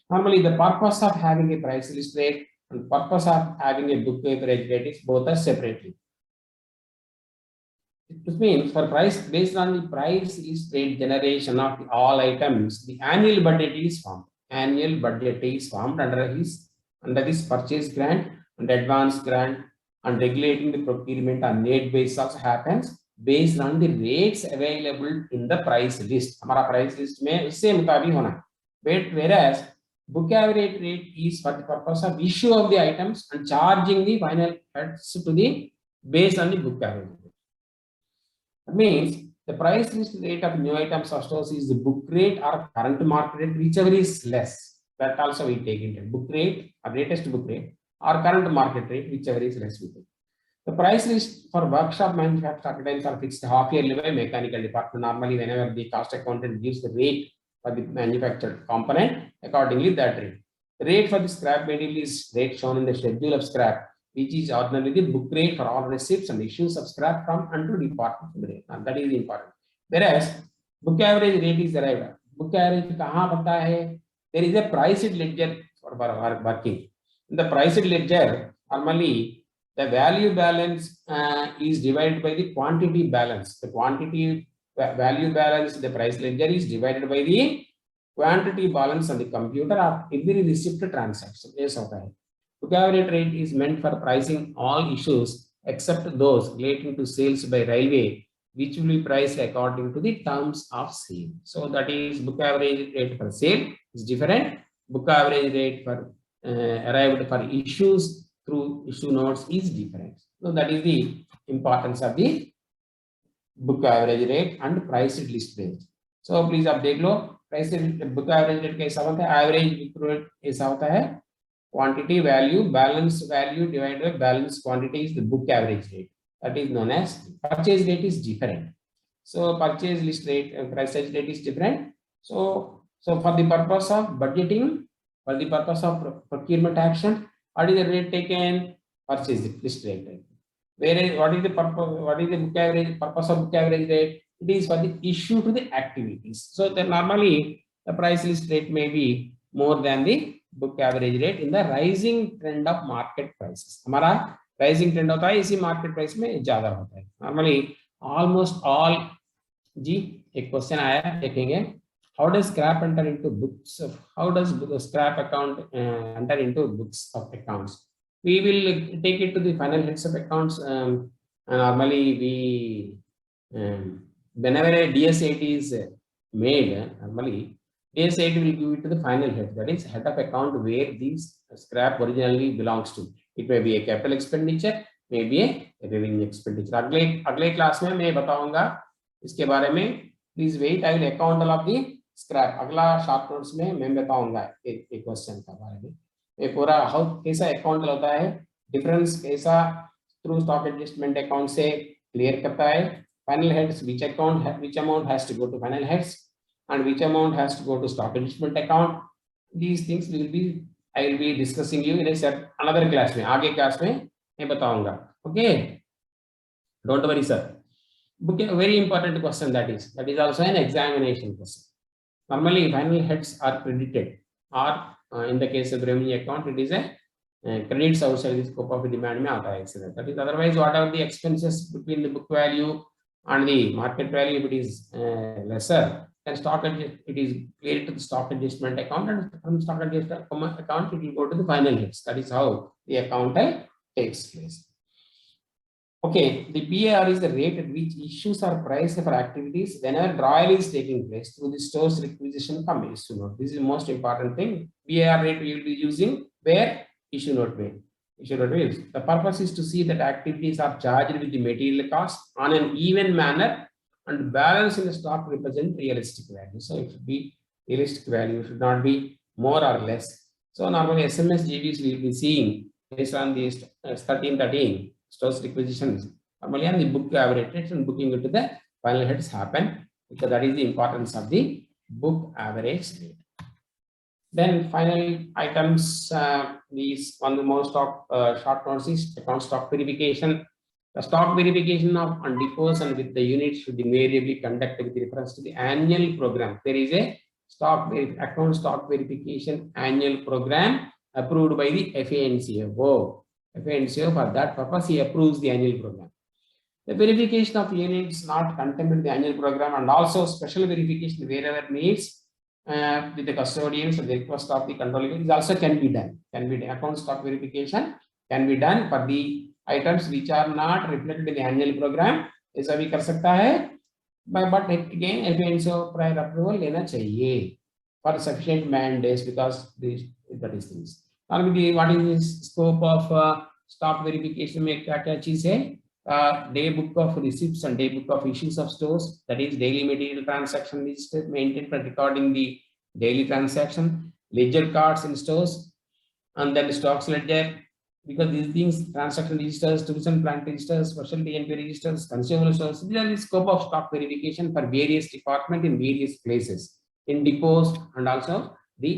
Normally, the purpose of having a price list rate and purpose of having a book average rate is both are separately. It means for price, based on the price list rate generation of all items, the annual budget is formed. Annual budget is formed under this purchase grant and advance grant, and regulating the procurement on need basis also happens based on the rates available in the price list. हमारा price list में उससे मुताबिक होना. Whereas book average rate is for the purpose of issue of the items and charging the final heads to the based on the book average rate. That means the price list rate of new items or stores is the book rate or current market rate, whichever is less. That also we take into book rate or latest book rate or current market rate, whichever is less with it. The price list for workshop manufacturing items are fixed half yearly by mechanical department. Normally, whenever the cost accountant gives the rate for the manufactured component, accordingly that rate. The rate for the scrap material is rate shown in the schedule of scrap, which is ordinarily the book rate for all receipts and issues of scrap from and to department rate. And that is important. Whereas book average rate is derived. Book average kahan banta hai? There is a priced ledger for working. In the priced ledger, normally the value balance is divided by the quantity balance. The quantity value balance, the price ledger is divided by the quantity balance on the computer of every receipt transaction. Yes, okay. Book average rate is meant for pricing all issues except those relating to sales by railway, which will be priced according to the terms of sale. So that is book average rate for sale is different. Book average rate for arrived for issues through issue notes is different. So that is the importance of the book average rate and price list rate. So please update low price book average rate कैसा होता है? Average book rate ऐसा होता है quantity value balance value divided by balance quantity is the book average rate. That is known as purchase rate is different. So purchase list rate and price rate is different. So for the purpose of budgeting, for the purpose of procurement action, what is the rate taken? Purchase list rate. Whereas what is the purpose? What is the book average purpose of book average rate? It is for the issue to the activities. So then normally the price list rate may be more than the book average rate in the rising trend of market prices. हमारा rising trend होता है इसी market price में ज़्यादा होता है. Normally almost all जी एक question आया देखेंगे. How does scrap enter into books of? How does scrap account enter into books of accounts? We will take it to the final heads of accounts. Normally we whenever a DS8 is made, normally DS8 will give it to the final head, that is head of account where this scrap originally belongs to. It may be a capital expenditure, may be a revenue expenditure. अगले class में मैं बताऊंगा इसके बारे में. Please wait, I will account all of the scrap. अगला short notes में मैं बताऊंगा एक question का बारे में. ये पूरा how कैसा account होता है, difference कैसा through stock adjustment account से clear करता है. Final heads, which amount has to go to final heads and which amount has to go to stock adjustment account. These things I will be discussing you in another class में, आगे class में मैं बताऊंगा. Okay, don't worry sir. Book a very important question that is also an examination question. Normally final heads are credited or in the case of revenue account it is a credits outside the scope of demand में आता है. That is otherwise whatever the expenses between the book value and the market value, if it is lesser, then stock it is cleared to the stock adjustment account, and from stock adjustment account it will go to the final hits. That is how the account takes place. Okay, the BAR is the rate at which issues are priced for activities whenever drawal is taking place through the store's requisition from issue note. This is the most important thing. BAR rate we will be using where issue note way. The purpose is to see that activities are charged with the material cost on an even manner and balance in the stock represent realistic value. So it should be realistic value, should not be more or less. So normally SMS GVs we will be seeing based on these 13 stores requisitions. Normally on the book average rates and booking it to the final heads happen, because that is the importance of the book average rate. Then final items, these one of the most short notes is account stock verification. The stock verification of on depots and with the units should invariably conduct with reference to the annual program. There is a account stock verification annual program approved by the FANCO. For that purpose, he approves the annual program. The verification of units not contained in the annual program and also special verification wherever needs with the custodians at the request of the controlling is also can be done. Account stock verification can be done for the items which are not reflected in the annual program. ऐसा भी कर सकता है, but again FANCO prior approval लेना चाहिए. for sufficient man days because that is things. Normally, what is the scope of stock verification? Mein kya cheez hai? Day book of receipts and day book of issues of stores. That is daily material transaction list maintained for recording the daily transaction. Ledger cards in stores, and then stocks ledger. Because these things, transaction registers, tools and plant registers, special TNP registers, consumer stores, these are the scope of stock verification for various departments in various places, in depots and also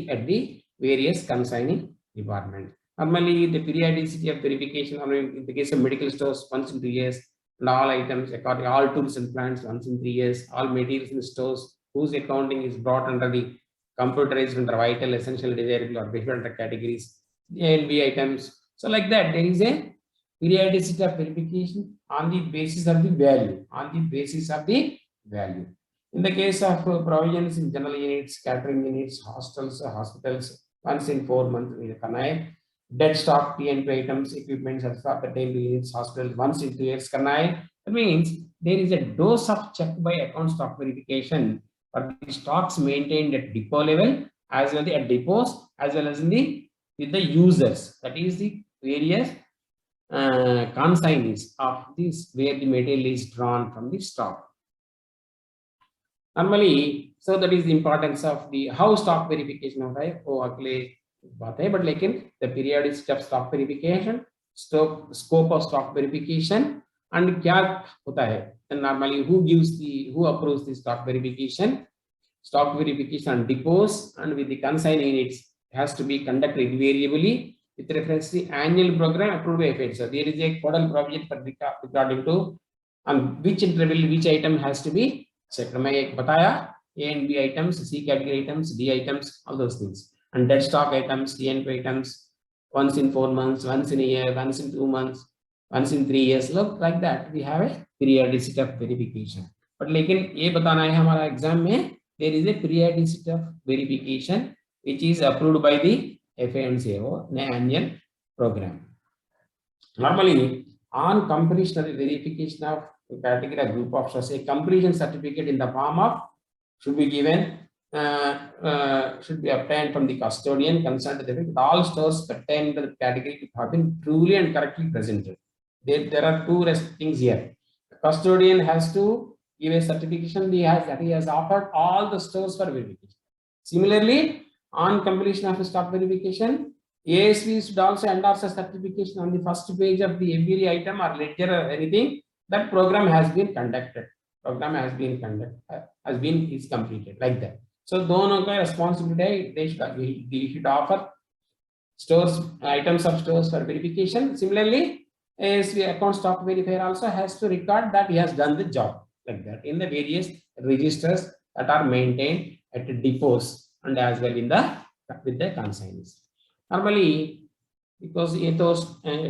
at the various consigning department. Normally, the periodicity of verification, in the case of medical stores, once in 2 years, and all items, according all tools and plants, once in 3 years, all materials in stores whose accounting is brought under the computerized under vital, essential, desirable, or different categories, ANB items. So like that, there is a periodicity of verification on the basis of the value, In the case of provisions in general units, catering units, hostels, hospitals, once in 4 months, dead stock, TNP items, equipment, pertaining to units, hospitals, once in 2 years, That means there is a dose of check by account stock verification for the stocks maintained at depot level, as well as at depots, as well as with the users, that is the various consignees of this, where the material is drawn from the stock. Normally, so that is the importance of the how stock verification होता है वो अगले बात है, but लेकिन the periodicity of stock verification, scope of stock verification, and क्या होता है, and normally who approves the stock verification on depots and with the consignee units has to be conducted invariably with reference to the annual program approved by FH. So there is a codal provision for regarding to on which interval which item has to be checked. मैं एक बताया A and B items, C category items, D items, all those things, and dead stock items, TNP items, once in 4 months, once in a year, once in 2 months, once in 3 years. Look like that, we have a periodicity of verification. But लेकिन ये बताना है हमारा exam में, there is a periodicity of verification which is approved by the FA&CO annual program. Normally, on completion of the verification of category or group of stores, a completion certificate in the form of should be given, should be obtained from the custodian concerned to the fact that all stores pertaining to the category have been truly and correctly presented. There are two things here. The custodian has to give a certification that he has offered all the stores for verification. Similarly, on completion of stock verification, ASV should also endorse a certification on the first page of the every item or ledger or anything that program has been conducted. Is completed like that. So, दोनों का responsibility they should offer stores items of stores for verification. Similarly, ASV account stock verifier also has to record that he has done the job like that in the various registers that are maintained at the depots and as well in the with the consignees. Normally, because ये तो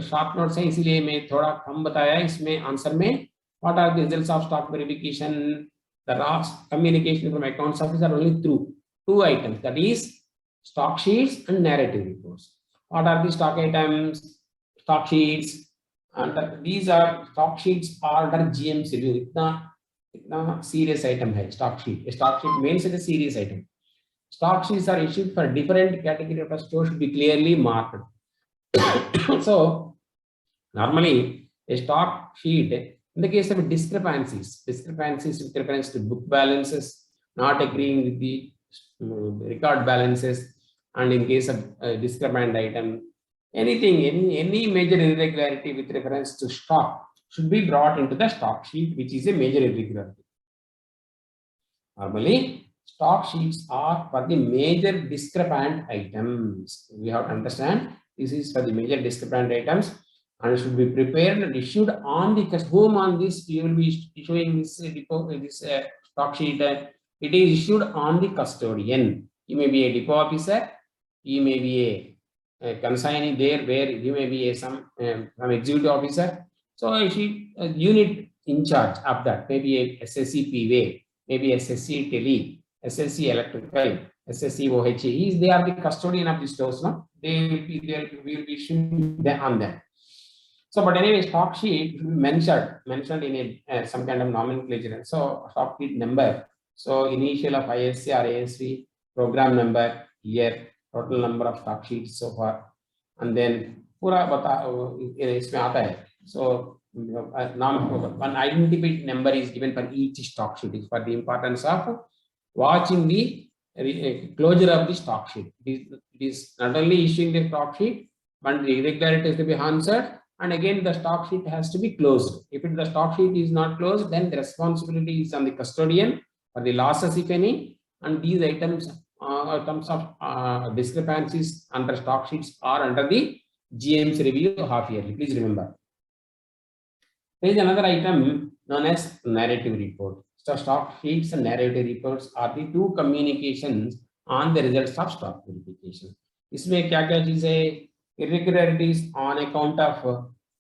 short notes हैं, इसीलिए मैं थोड़ा कम बताया इसमें answer में. What are the results of stock verification? The last communication from accounts officer only through 2 items, that is stock sheets and narrative reports. What are the stock items? Stock sheets, and these are stock sheets are under GM schedule. इतना serious item है stock sheet. A stock sheet means it's a serious item. Stock sheets are issued for different category of store should be clearly marked. So normally a stock sheet, in the case of discrepancies with reference to book balances, not agreeing with the record balances, and in case of discrepant item, anything, any major irregularity with reference to stock should be brought into the stock sheet, which is a major irregularity. Normally, stock sheets are for the major discrepant items. We have to understand this is for the major discrepant items and should be prepared and issued on the whom on this you will be issuing this stock sheet. It is issued on the custodian. He may be a depot officer, he may be a consignee there where you may be some executive officer. So a unit in charge of that, maybe a SSC PWA, maybe SSC Tele, SSC Electrical, SSC OHE. They are the custodian of the stores. No? They will be issuing on them. So, but anyway, stock sheet will be mentioned in a some kind of nomenclature. So, stock sheet number. So, initial of ISC or ASV, program number, year, total number of stock sheets so far, and then पूरा बता इसमें आता है. So one identified number is given for each stock sheet is for the importance of watching the closure of the stock sheet. It is not only issuing the stock sheet, but the irregularities to be answered, and again the stock sheet has to be closed. If the stock sheet is not closed, then the responsibility is on the custodian for the losses, if any, and these items terms of discrepancies under stock sheets are under the GM's review half yearly. Please remember. There is another item known as narrative report. So stock sheets and narrative reports are the two communications on the results of stock verification. इसमें क्या-क्या चीजें irregularities on account of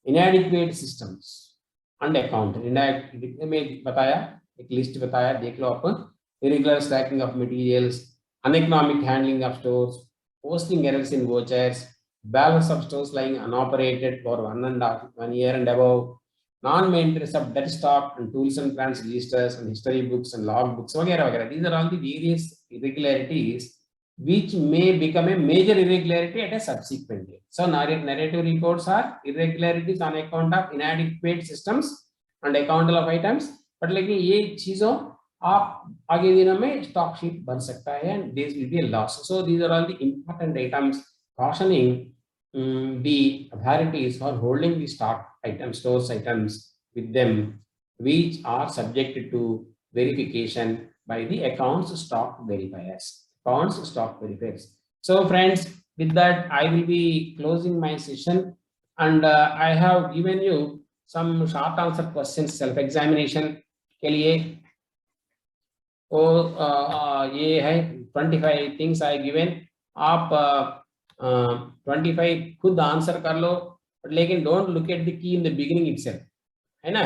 inadequate systems and account. में बताया एक list बताया देख लो आप. Irregular stacking of materials, uneconomic handling of stores, posting errors in vouchers, balance of stores lying unoperated for 1 year and above, non-maintenance of dead stock and tools and plants registers and history books and log books, वगैरह वगैरह. These are all the various irregularities which may become a major irregularity at a subsequent date. So narrative reports are irregularities on account of inadequate systems and account of items. But लेकिन ये चीजों आप आगे दिनों में stock sheet बन सकता है and this will be a loss. So these are all the important items cautioning the authorities for holding the stock items, stores items with them, which are subjected to verification by the accounts stock verifiers. Accounts stock verifiers. So friends, with that I will be closing my session, and I have given you some short answer questions self examination के लिए. और ये है 25 things I given. आप 25 खुद answer कर लो, लेकिन don't look at the key in the beginning itself, है ना.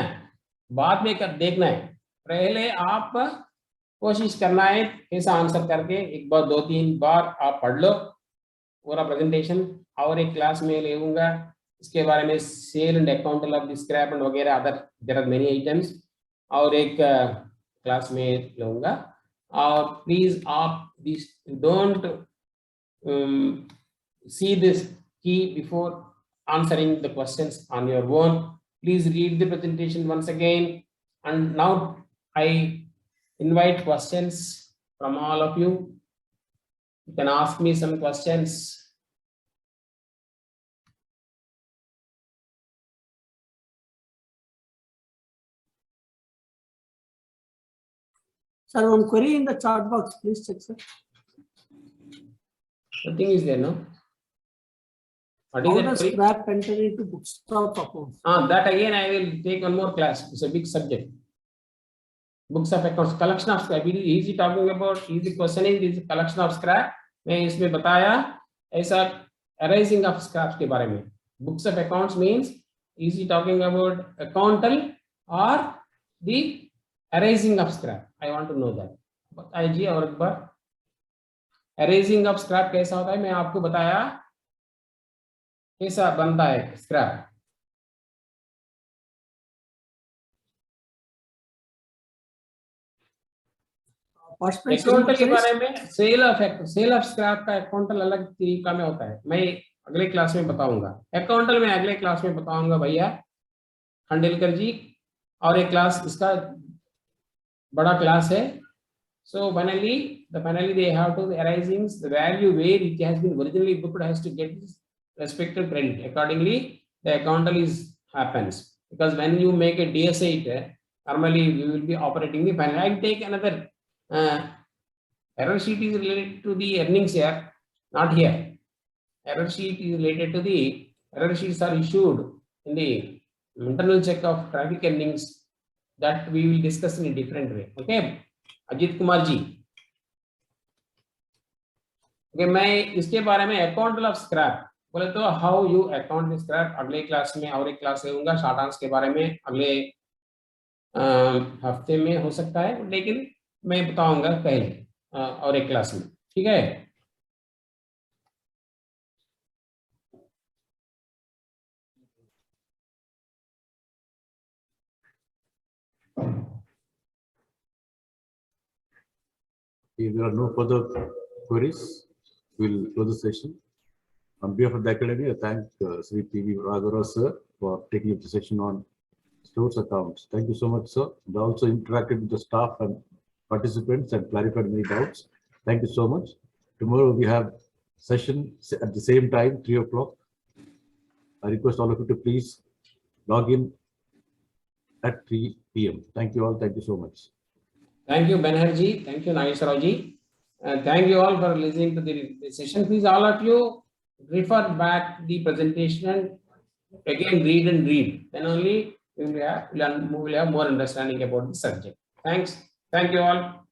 बाद में कर देखना है. पहले आप कोशिश करना है ऐसा आंसर करके एक बार 2-3 बार आप पढ़ लो पूरा प्रेजेंटेशन. और एक क्लास में ले लूंगा इसके बारे में sale and account of the scrap and वगैरह other there are many items, और एक क्लास में लूंगा. और प्लीज आप don't see this key before answering the questions on your own. Please read the presentation once again, and now I invite questions from all of you. You can ask me some questions. Sir, one query in the chat box, please check, sir. Nothing is there, no? What is How that does query? scrap enter into books of accounts? That again I will take one more class. It's a big subject. Books of accounts, collection of scrap. Is he talking about? Is the question is collection of scrap? मैं इसमें बताया ऐसा arising of scraps के बारे में. Books of accounts means is he talking about accountal or the arising of scrap? I want to know that. बताइए जी और एक बार. Arising of scrap कैसा होता है मैं आपको बताया कैसा बनता है scrap. अकाउंटल के बारे में सेल ऑफ स्क्रैप का अकाउंटल अलग तरीका में होता है. मैं अगले क्लास में बताऊंगा. अकाउंटल में अगले क्लास में बताऊंगा भैया खंडेलकर जी, और एक क्लास इसका बड़ा क्लास है. So finally they have to arisings the value where it has been originally booked has to get this respective credit. Accordingly the accountal is happens, because when you make a DS8 normally we will be operating the final. I will take another error sheet is related to the earnings here, not here. Error sheet is related to the error sheets are issued in the internal check of traffic earnings that we will discuss in a different way. Okay, Ajit Kumar ji. Okay, मैं इसके बारे में account of scrap बोले तो how you account scrap अगले class में और एक क्लास लूंगा. शॉर्ट आंसर के बारे में अगले हफ्ते में हो सकता है, लेकिन मैं बताऊंगा पहले और एक क्लास में. ठीक है. If there are no further queries, we'll close the session. On behalf of the Academy, I thank Shri Raghava Rao sir for taking up the session on stores accounts. Thank you so much, sir. They also interacted with the staff and participants and clarified many doubts. Thank you so much. Tomorrow we have session at the same time, 3 o'clock. I request all of you to please log in at 3 p.m. Thank you all. Thank you so much. Thank you, Banerjee. Thank you, Nageswaraji. Thank you all for listening to the session. Please, all of you, refer back the presentation and again read and read. Then only we will have more understanding about the subject. Thanks. Thank you all.